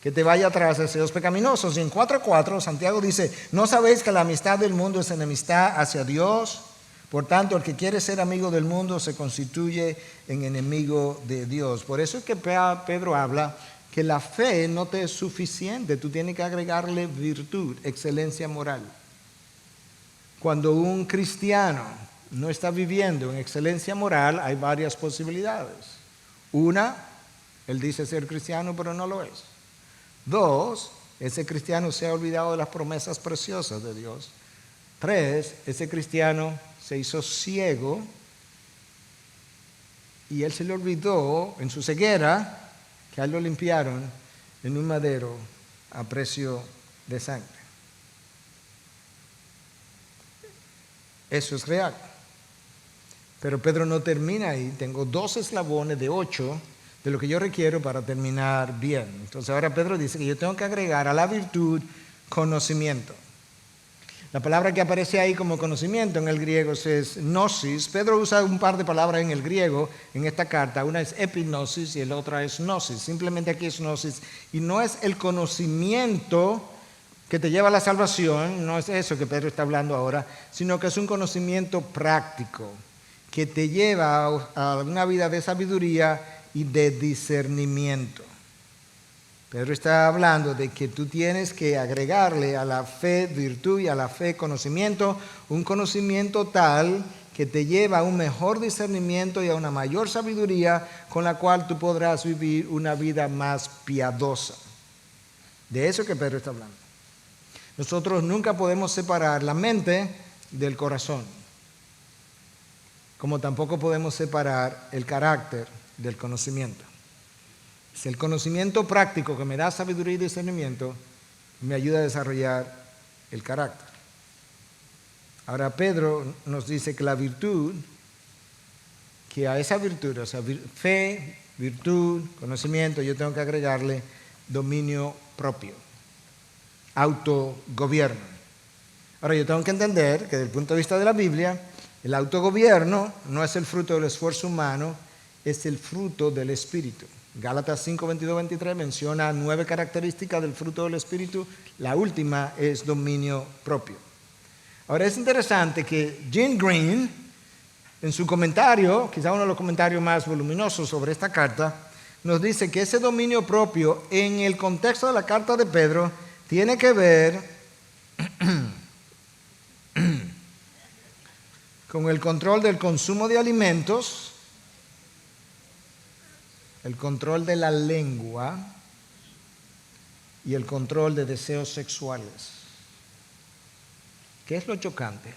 que te vaya tras deseos pecaminosos. Y en 4:4 Santiago dice, ¿no sabéis que la amistad del mundo es enemistad hacia Dios? Por tanto, el que quiere ser amigo del mundo se constituye en enemigo de Dios. Por eso es que Pedro habla que la fe no te es suficiente, tú tienes que agregarle virtud, excelencia moral. Cuando un cristiano no está viviendo en excelencia moral, hay varias posibilidades. Una, él dice ser cristiano, pero no lo es. Dos, ese cristiano se ha olvidado de las promesas preciosas de Dios. Tres, ese cristiano se hizo ciego y él se le olvidó en su ceguera que a él lo limpiaron en un madero a precio de sangre. Eso es real. Pero Pedro no termina ahí. Tengo 2 eslabones de 8 de lo que yo requiero para terminar bien. Entonces ahora Pedro dice que yo tengo que agregar a la virtud conocimiento. La palabra que aparece ahí como conocimiento en el griego es gnosis. Pedro usa un par de palabras en el griego en esta carta. Una es epignosis y la otra es gnosis. Simplemente aquí es gnosis. Y no es el conocimiento que te lleva a la salvación, no es eso que Pedro está hablando ahora, sino que es un conocimiento práctico que te lleva a una vida de sabiduría y de discernimiento. Pedro está hablando de que tú tienes que agregarle a la fe virtud y a la fe conocimiento, un conocimiento tal que te lleva a un mejor discernimiento y a una mayor sabiduría con la cual tú podrás vivir una vida más piadosa. De eso que Pedro está hablando. Nosotros nunca podemos separar la mente del corazón, como tampoco podemos separar el carácter del conocimiento. Es el conocimiento práctico que me da sabiduría y discernimiento, me ayuda a desarrollar el carácter. Ahora Pedro nos dice que la virtud, que a esa virtud, o sea, fe, virtud, conocimiento, yo tengo que agregarle dominio propio, autogobierno. Ahora yo tengo que entender que desde el punto de vista de la Biblia, el autogobierno no es el fruto del esfuerzo humano, es el fruto del Espíritu. Gálatas 5, 22, 23 menciona 9 características del fruto del Espíritu. La última es dominio propio. Ahora es interesante que Jim Green, en su comentario, quizá uno de los comentarios más voluminosos sobre esta carta, nos dice que ese dominio propio en el contexto de la carta de Pedro tiene que ver con el control del consumo de alimentos, el control de la lengua y el control de deseos sexuales. ¿Qué es lo chocante?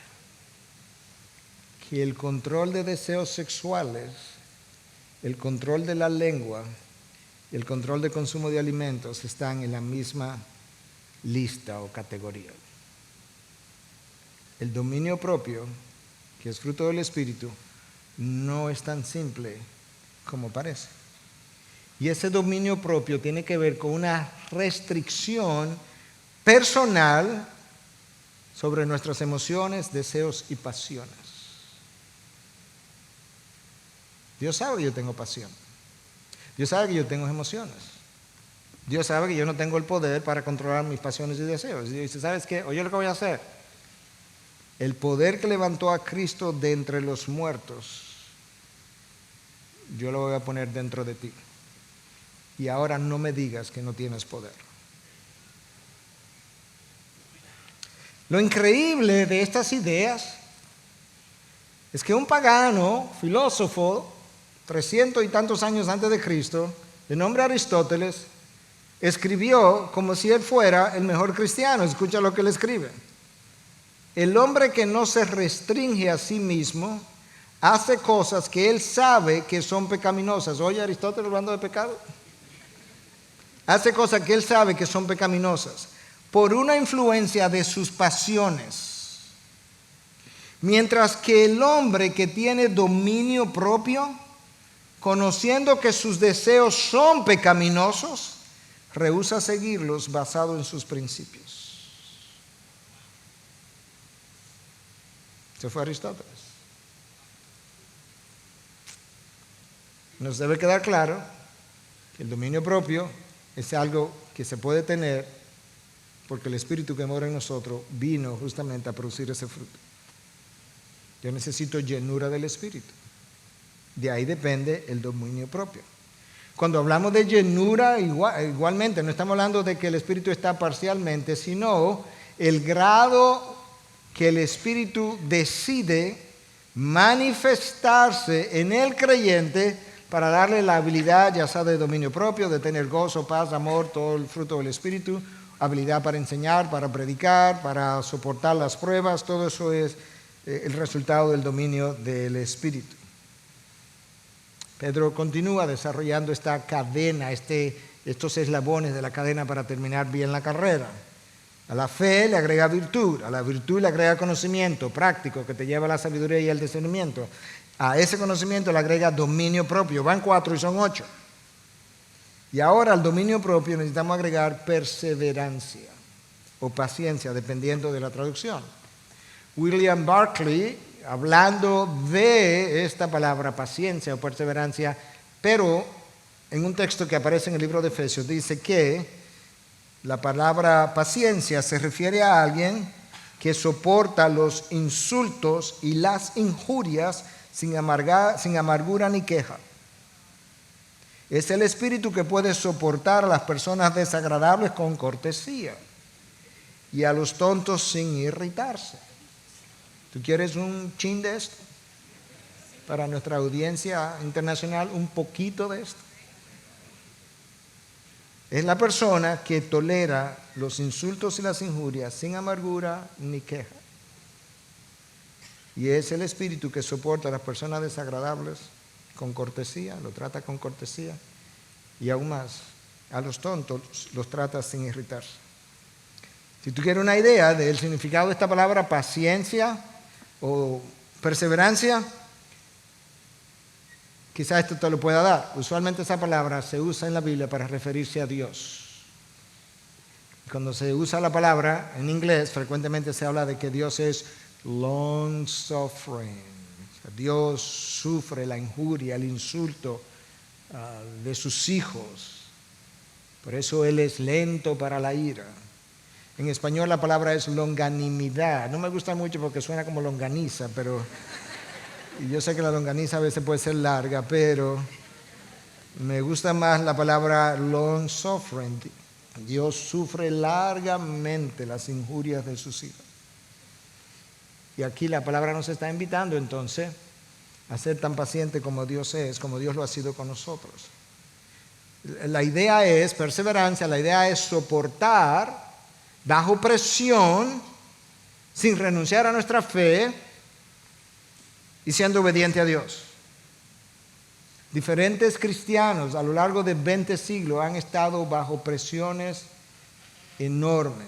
Que el control de deseos sexuales, el control de la lengua y el control de consumo de alimentos están en la misma lista o categoría. El dominio propio, que es fruto del Espíritu, no es tan simple como parece. Y ese dominio propio tiene que ver con una restricción personal sobre nuestras emociones, deseos y pasiones. Dios sabe que yo tengo pasión. Dios sabe que yo tengo emociones. Dios sabe que yo no tengo el poder para controlar mis pasiones y deseos. Y Dios dice, ¿sabes qué? Oye lo que voy a hacer. El poder que levantó a Cristo de entre los muertos, yo lo voy a poner dentro de ti. Y ahora no me digas que no tienes poder. Lo increíble de estas ideas es que un pagano, filósofo, 300 y tantos años antes de Cristo, de nombre Aristóteles, escribió como si él fuera el mejor cristiano. Escucha lo que él escribe. El hombre que no se restringe a sí mismo hace cosas que él sabe que son pecaminosas. Oye, Aristóteles hablando de pecado. Hace cosas que él sabe que son pecaminosas por una influencia de sus pasiones. Mientras que el hombre que tiene dominio propio, conociendo que sus deseos son pecaminosos, rehúsa seguirlos basado en sus principios. Ese fue Aristóteles. Nos debe quedar claro que el dominio propio es algo que se puede tener porque el Espíritu que mora en nosotros vino justamente a producir ese fruto. Yo necesito llenura del Espíritu. De ahí depende el dominio propio. Cuando hablamos de llenura, igualmente, no estamos hablando de que el Espíritu está parcialmente, sino el grado que el Espíritu decide manifestarse en el creyente para darle la habilidad, ya sea de dominio propio, de tener gozo, paz, amor, todo el fruto del Espíritu, habilidad para enseñar, para predicar, para soportar las pruebas, todo eso es el resultado del dominio del Espíritu. Pedro continúa desarrollando esta cadena, estos eslabones de la cadena para terminar bien la carrera. A la fe le agrega virtud, a la virtud le agrega conocimiento práctico que te lleva a la sabiduría y al discernimiento. A ese conocimiento le agrega dominio propio. Van 4 y son 8. Y ahora al dominio propio necesitamos agregar perseverancia o paciencia, dependiendo de la traducción. William Barclay, hablando de esta palabra paciencia o perseverancia, pero en un texto que aparece en el libro de Efesios, dice que La palabra paciencia se refiere a alguien que soporta los insultos y las injurias sin amargura ni queja. Es el espíritu que puede soportar a las personas desagradables con cortesía y a los tontos sin irritarse. ¿Tú quieres un chin de esto? Para nuestra audiencia internacional, un poquito de esto. Es la persona que tolera los insultos y las injurias sin amargura ni queja. Y es el espíritu que soporta a las personas desagradables con cortesía, lo trata con cortesía. Y aún más, a los tontos los trata sin irritarse. Si tú quieres una idea del significado de esta palabra paciencia o perseverancia, quizás esto te lo pueda dar. Usualmente esa palabra se usa en la Biblia para referirse a Dios. Cuando se usa la palabra en inglés, frecuentemente se habla de que Dios es long suffering. Dios sufre la injuria, el insulto de sus hijos. Por eso Él es lento para la ira. En español la palabra es longanimidad. No me gusta mucho porque suena como longaniza, pero y yo sé que la longaniza a veces puede ser larga, pero me gusta más la palabra long suffering. Dios sufre largamente las injurias de sus hijos. Y aquí la palabra nos está invitando entonces a ser tan paciente como Dios es, como Dios lo ha sido con nosotros. La idea es perseverancia, la idea es soportar bajo presión, sin renunciar a nuestra fe y siendo obediente a Dios. Diferentes cristianos a lo largo de 20 siglos han estado bajo presiones enormes.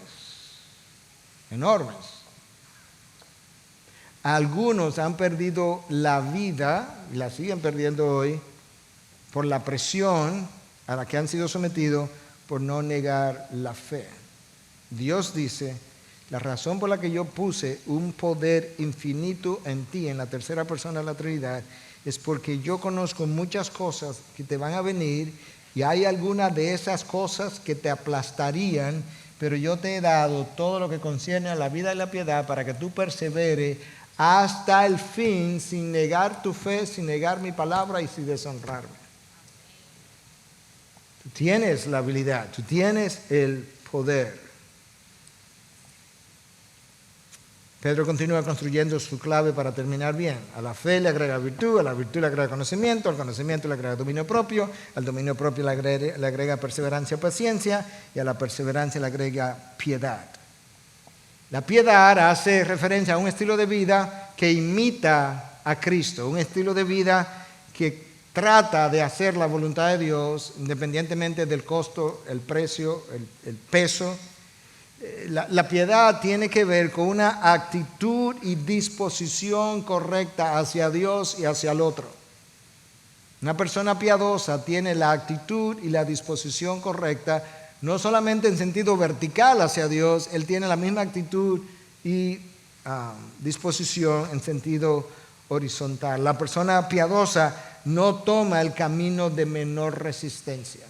Algunos han perdido la vida, y la siguen perdiendo hoy, por la presión a la que han sido sometidos por no negar la fe. Dios dice, la razón por la que yo puse un poder infinito en ti, en la tercera persona de la Trinidad, es porque yo conozco muchas cosas que te van a venir y hay algunas de esas cosas que te aplastarían, pero yo te he dado todo lo que concierne a la vida y la piedad para que tú perseveres hasta el fin sin negar tu fe, sin negar mi palabra y sin deshonrarme. Tú tienes la habilidad, tú tienes el poder. Pedro continúa construyendo su clave para terminar bien. A la fe le agrega virtud, a la virtud le agrega conocimiento, al conocimiento le agrega dominio propio, al dominio propio le agrega perseverancia o paciencia y a la perseverancia le agrega piedad. La piedad hace referencia a un estilo de vida que imita a Cristo, un estilo de vida que trata de hacer la voluntad de Dios independientemente del costo, el precio, el peso. La piedad tiene que ver con una actitud y disposición correcta hacia Dios y hacia el otro. Una persona piadosa tiene la actitud y la disposición correcta, no solamente en sentido vertical hacia Dios, él tiene la misma actitud y disposición en sentido horizontal. La persona piadosa no toma el camino de menor resistencia.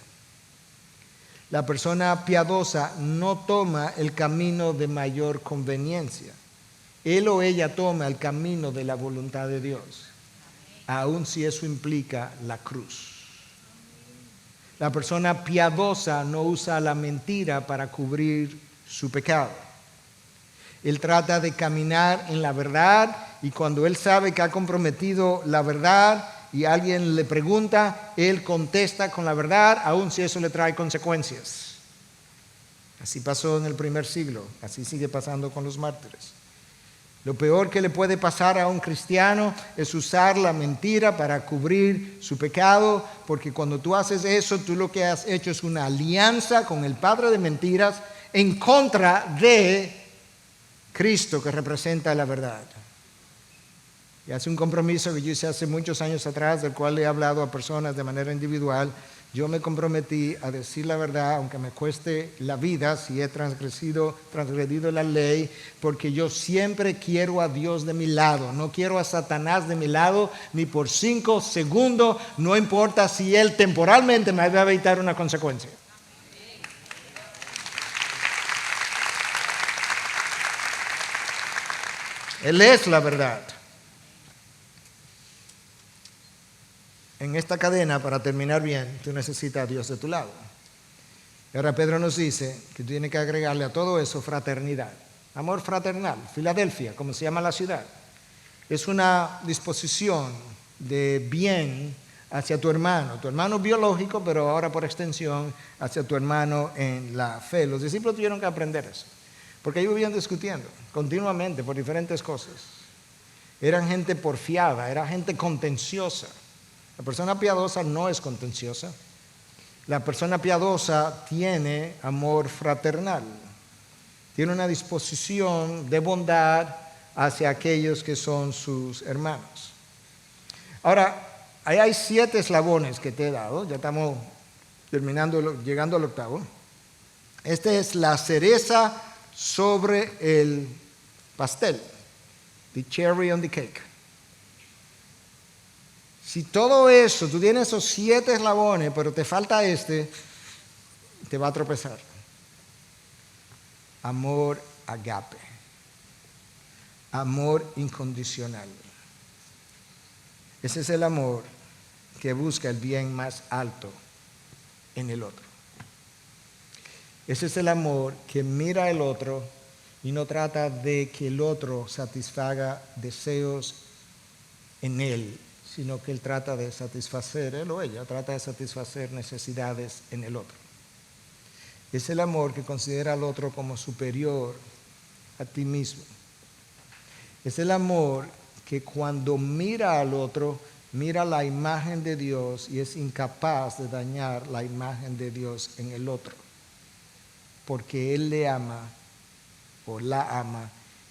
La persona piadosa no toma el camino de mayor conveniencia. Él o ella toma el camino de la voluntad de Dios, aun si eso implica la cruz. La persona piadosa no usa la mentira para cubrir su pecado. Él trata de caminar en la verdad y cuando él sabe que ha comprometido la verdad y alguien le pregunta, él contesta con la verdad, aun si eso le trae consecuencias. Así pasó en el primer siglo, así sigue pasando con los mártires. Lo peor que le puede pasar a un cristiano es usar la mentira para cubrir su pecado, porque cuando tú haces eso, tú lo que has hecho es una alianza con el padre de mentiras en contra de Cristo, que representa la verdad. Y hace un compromiso que yo hice hace muchos años atrás, del cual he hablado a personas de manera individual. Yo me comprometí a decir la verdad, aunque me cueste la vida si he transgredido la ley, porque yo siempre quiero a Dios de mi lado. No quiero a Satanás de mi lado ni por 5 segundos, no importa si él temporalmente me va a evitar una consecuencia. Él es la verdad. En esta cadena, para terminar bien, tú necesitas a Dios de tu lado. Y ahora Pedro nos dice que tú tienes que agregarle a todo eso fraternidad. Amor fraternal. Filadelfia, como se llama la ciudad, es una disposición de bien hacia tu hermano biológico, pero ahora por extensión hacia tu hermano en la fe. Los discípulos tuvieron que aprender eso, porque ellos vivían discutiendo continuamente por diferentes cosas. Eran gente porfiada, era gente contenciosa. La persona piadosa no es contenciosa. La persona piadosa tiene amor fraternal, tiene una disposición de bondad hacia aquellos que son sus hermanos. Ahora, ahí hay 7 eslabones que te he dado, ya estamos llegando al 8º. Esta es la cereza sobre el pastel, the cherry on the cake. Si todo eso, tú tienes esos 7 eslabones, pero te falta te va a tropezar. Amor agape. Amor incondicional. Ese es el amor que busca el bien más alto en el otro. Ese es el amor que mira al otro y no trata de que el otro satisfaga deseos en él, sino que él trata de satisfacer, él o ella trata de satisfacer necesidades en el otro. Es el amor que considera al otro como superior a ti mismo. Es el amor que cuando mira al otro, mira la imagen de Dios y es incapaz de dañar la imagen de Dios en el otro, porque Él le ama o la ama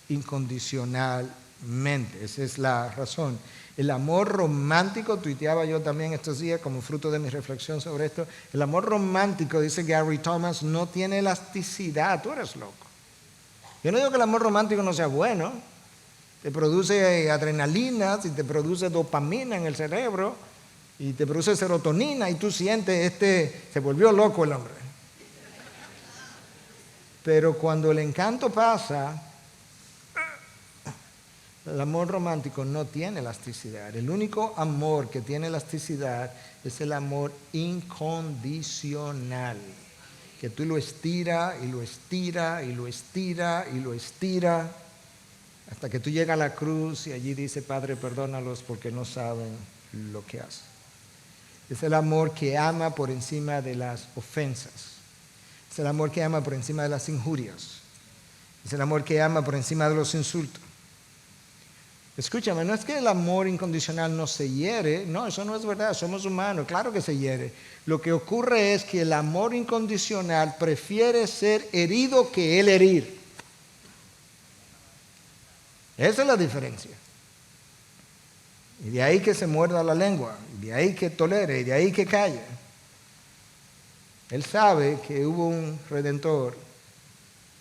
incondicionalmente. Esa es la razón. El amor romántico, tuiteaba yo también estos días como fruto de mi reflexión sobre esto, el amor romántico, dice Gary Thomas, no tiene elasticidad. Tú eres loco. Yo no digo que el amor romántico no sea bueno, te produce adrenalina, y te produce dopamina en el cerebro, y te produce serotonina, y tú sientes, se volvió loco el hombre. Pero cuando el encanto pasa, el amor romántico no tiene elasticidad. El único amor que tiene elasticidad es el amor incondicional, que tú lo estiras y lo estiras y lo estiras y lo estiras hasta que tú llegas a la cruz y allí dice: Padre, perdónalos porque no saben lo que hacen. Es el amor que ama por encima de las ofensas. Es el amor que ama por encima de las injurias. Es el amor que ama por encima de los insultos. Escúchame, no es que el amor incondicional no se hiere, no, eso no es verdad, somos humanos, claro que se hiere. Lo que ocurre es que el amor incondicional prefiere ser herido que él herir. Esa es la diferencia. Y de ahí que se muerda la lengua, y de ahí que tolere, y de ahí que calle. Él sabe que hubo un redentor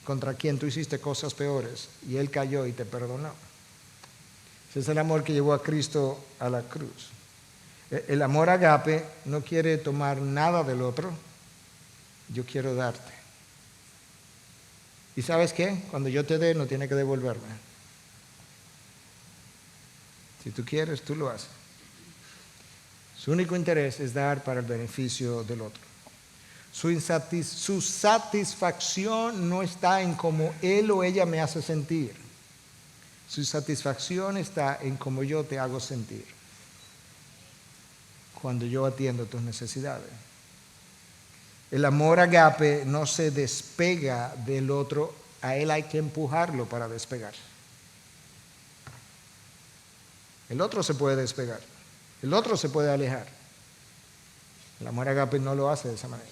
contra quien tú hiciste cosas peores, y él cayó y te perdonó. Ese es el amor que llevó a Cristo a la cruz. El amor agape no quiere tomar nada del otro, yo quiero darte. ¿Y sabes qué? Cuando yo te dé, no tienes que devolverme. Si tú quieres, tú lo haces. Su único interés es dar para el beneficio del otro. Su satisfacción no está en cómo él o ella me hace sentir. Su satisfacción está en cómo yo te hago sentir cuando yo atiendo tus necesidades. El amor agape no se despega del otro, a él hay que empujarlo para despegar. El otro se puede despegar, el otro se puede alejar. El amor agape no lo hace de esa manera.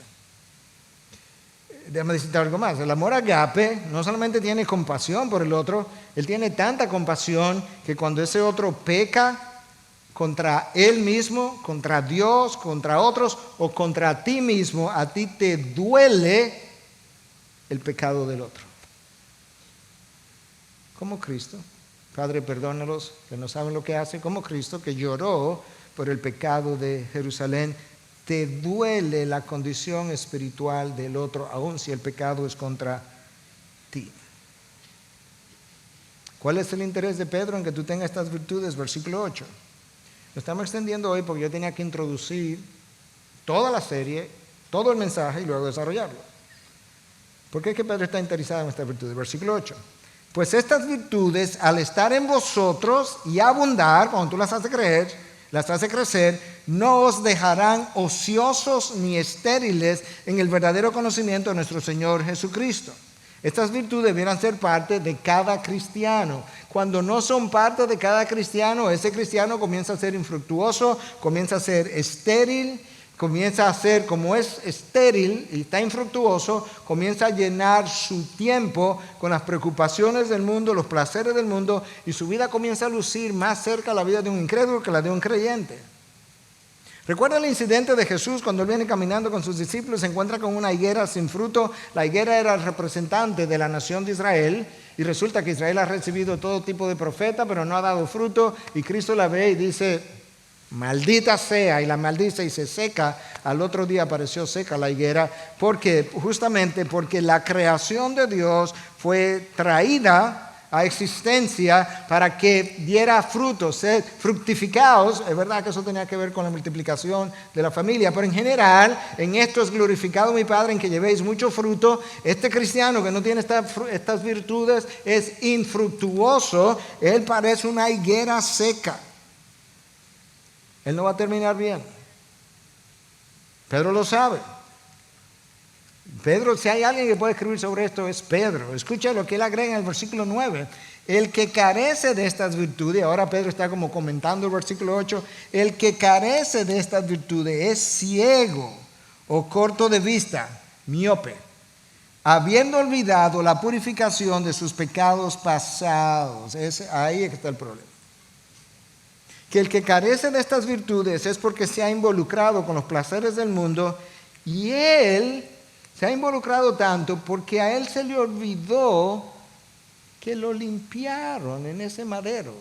Déjame decirte algo más. El amor agape no solamente tiene compasión por el otro, él tiene tanta compasión que cuando ese otro peca contra él mismo, contra Dios, contra otros o contra ti mismo, a ti te duele el pecado del otro. Como Cristo. Padre, perdónalos, que no saben lo que hacen. Como Cristo, que lloró por el pecado de Jerusalén. Te duele la condición espiritual del otro, aun si el pecado es contra ti. ¿Cuál es el interés de Pedro en que tú tengas estas virtudes? Versículo 8. Lo estamos extendiendo hoy porque yo tenía que introducir toda la serie, todo el mensaje y luego desarrollarlo. ¿Por qué es que Pedro está interesado en estas virtudes? Versículo 8. Pues estas virtudes, al estar en vosotros y abundar, cuando tú las haces crecer, no os dejarán ociosos ni estériles en el verdadero conocimiento de nuestro Señor Jesucristo. Estas virtudes debieran ser parte de cada cristiano. Cuando no son parte de cada cristiano, ese cristiano comienza a ser infructuoso, comienza a ser estéril, comienza a ser, como es estéril y está infructuoso, comienza a llenar su tiempo con las preocupaciones del mundo, los placeres del mundo, y su vida comienza a lucir más cerca a la vida de un incrédulo que la de un creyente. ¿Recuerda el incidente de Jesús cuando él viene caminando con sus discípulos? Se encuentra con una higuera sin fruto. La higuera era el representante de la nación de Israel, y resulta que Israel ha recibido todo tipo de profeta, pero no ha dado fruto, y Cristo la ve y dice: maldita sea, y la maldice y se seca. Al otro día apareció seca la higuera. ¿Por qué? Justamente porque la creación de Dios fue traída a existencia para que diera frutos, ser fructificados. Es verdad que eso tenía que ver con la multiplicación de la familia, pero en general, en esto es glorificado mi Padre, en que llevéis mucho fruto. Este cristiano que no tiene estas virtudes es infructuoso. Él parece una higuera seca. Él no va a terminar bien. Pedro lo sabe. Pedro, si hay alguien que puede escribir sobre esto, es Pedro. Escucha lo que él agrega en el versículo 9. El que carece de estas virtudes, ahora Pedro está como comentando el versículo 8, el que carece de estas virtudes es ciego o corto de vista, miope, habiendo olvidado la purificación de sus pecados pasados. Ahí está el problema. Que el que carece de estas virtudes es porque se ha involucrado con los placeres del mundo, y él se ha involucrado tanto porque a él se le olvidó que lo limpiaron en ese madero.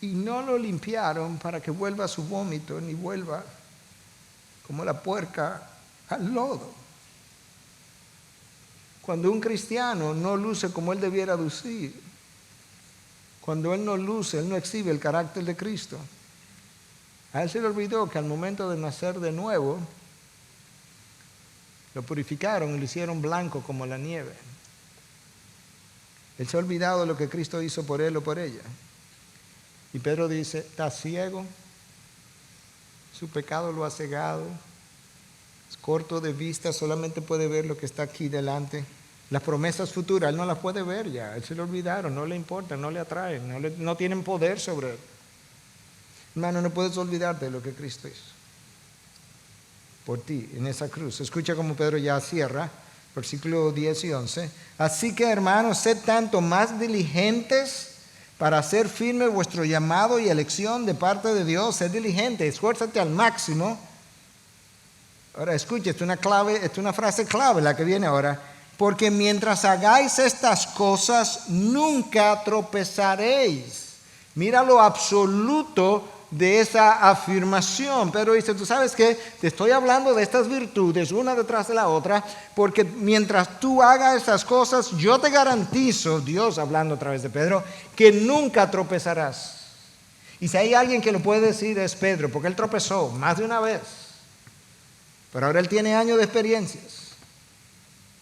Y no lo limpiaron para que vuelva a su vómito, ni vuelva como la puerca al lodo. Cuando un cristiano no luce como él debiera lucir, cuando él no luce, él no exhibe el carácter de Cristo, a él se le olvidó que al momento de nacer de nuevo, lo purificaron y lo hicieron blanco como la nieve. Él se ha olvidado de lo que Cristo hizo por él o por ella. Y Pedro dice: está ciego, su pecado lo ha cegado, es corto de vista, solamente puede ver lo que está aquí delante. Las promesas futuras, él no las puede ver ya, él se le olvidaron, no le importan, no le atraen, no tienen poder sobre él. Hermano, no puedes olvidarte de lo que Cristo hizo por ti en esa cruz. Escucha como Pedro ya cierra, versículos 10 y 11. Así que, hermanos, sed tanto más diligentes para hacer firme vuestro llamado y elección de parte de Dios. Sed diligente, esfuérzate al máximo. Ahora escucha, esta es una frase clave la que viene ahora. Porque mientras hagáis estas cosas, nunca tropezaréis. Mira lo absoluto de esa afirmación. Pedro dice: tú sabes que te estoy hablando de estas virtudes una detrás de la otra, porque mientras tú hagas esas cosas, yo te garantizo, Dios hablando a través de Pedro, que nunca tropezarás. Y si hay alguien que lo puede decir, es Pedro, porque él tropezó más de una vez, pero ahora él tiene años de experiencias.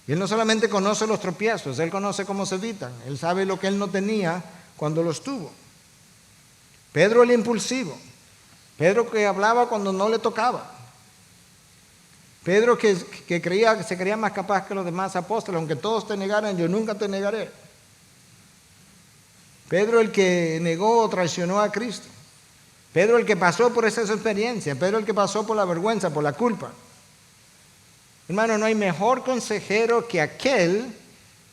Y él no solamente conoce los tropiezos, él conoce cómo se evitan. Él sabe lo que él no tenía cuando los tuvo. Pedro el impulsivo. Pedro que hablaba cuando no le tocaba. Pedro que se creía más capaz que los demás apóstoles. Aunque todos te negaran, yo nunca te negaré. Pedro el que negó o traicionó a Cristo. Pedro el que pasó por esas experiencias. Pedro el que pasó por la vergüenza, por la culpa. Hermano, no hay mejor consejero que aquel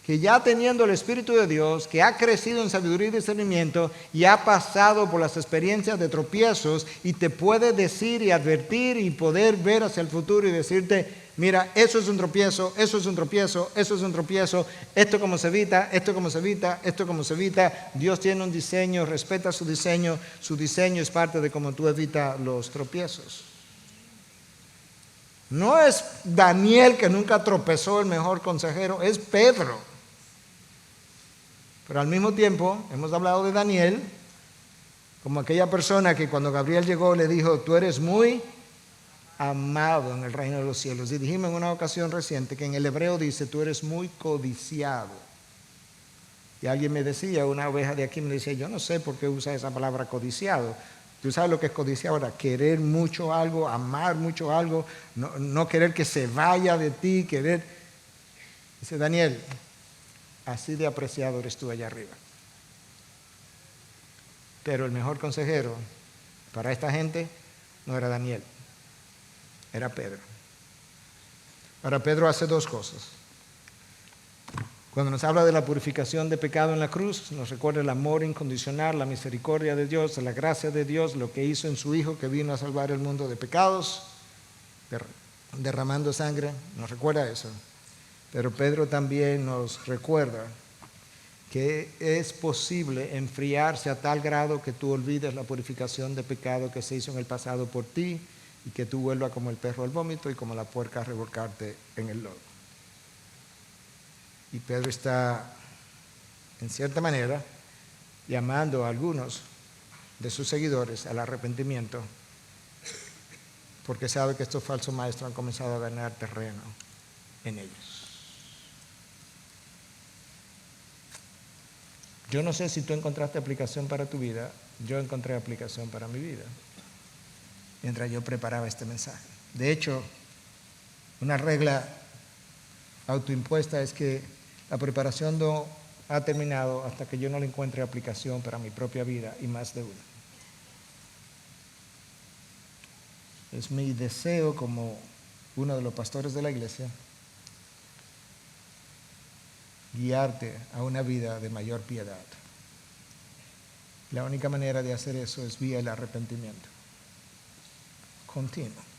que ya teniendo el Espíritu de Dios, que ha crecido en sabiduría y discernimiento y ha pasado por las experiencias de tropiezos y te puede decir y advertir y poder ver hacia el futuro y decirte: mira, eso es un tropiezo, eso es un tropiezo, eso es un tropiezo, esto como se evita, esto como se evita, esto como se evita. Dios tiene un diseño, respeta su diseño es parte de cómo tú evitas los tropiezos. No es Daniel, que nunca tropezó, el mejor consejero, es Pedro. Pero al mismo tiempo, hemos hablado de Daniel, como aquella persona que cuando Gabriel llegó le dijo, tú eres muy amado en el reino de los cielos. Y dijimos en una ocasión reciente que en el hebreo dice, tú eres muy codiciado. Y alguien me decía, una oveja de aquí me decía, yo no sé por qué usa esa palabra codiciado. ¿Tú sabes lo que es codiciado? Ahora, querer mucho algo, amar mucho algo, no querer que se vaya de ti, querer. Dice Daniel, así de apreciado eres tú allá arriba. Pero el mejor consejero para esta gente no era Daniel, era Pedro. Ahora Pedro hace dos cosas. Cuando nos habla de la purificación de pecado en la cruz, nos recuerda el amor incondicional, la misericordia de Dios, la gracia de Dios, lo que hizo en su Hijo que vino a salvar el mundo de pecados, derramando sangre, nos recuerda eso. Pero Pedro también nos recuerda que es posible enfriarse a tal grado que tú olvides la purificación de pecado que se hizo en el pasado por ti y que tú vuelvas como el perro al vómito y como la puerca a revolcarte en el lodo. Y Pedro está, en cierta manera, llamando a algunos de sus seguidores al arrepentimiento, porque sabe que estos falsos maestros han comenzado a ganar terreno en ellos. Yo no sé si tú encontraste aplicación para tu vida, yo encontré aplicación para mi vida, mientras yo preparaba este mensaje. De hecho, una regla autoimpuesta es que la preparación no ha terminado hasta que yo no le encuentre aplicación para mi propia vida y más de una. Es mi deseo como uno de los pastores de la iglesia guiarte a una vida de mayor piedad. La única manera de hacer eso es vía el arrepentimiento continuo.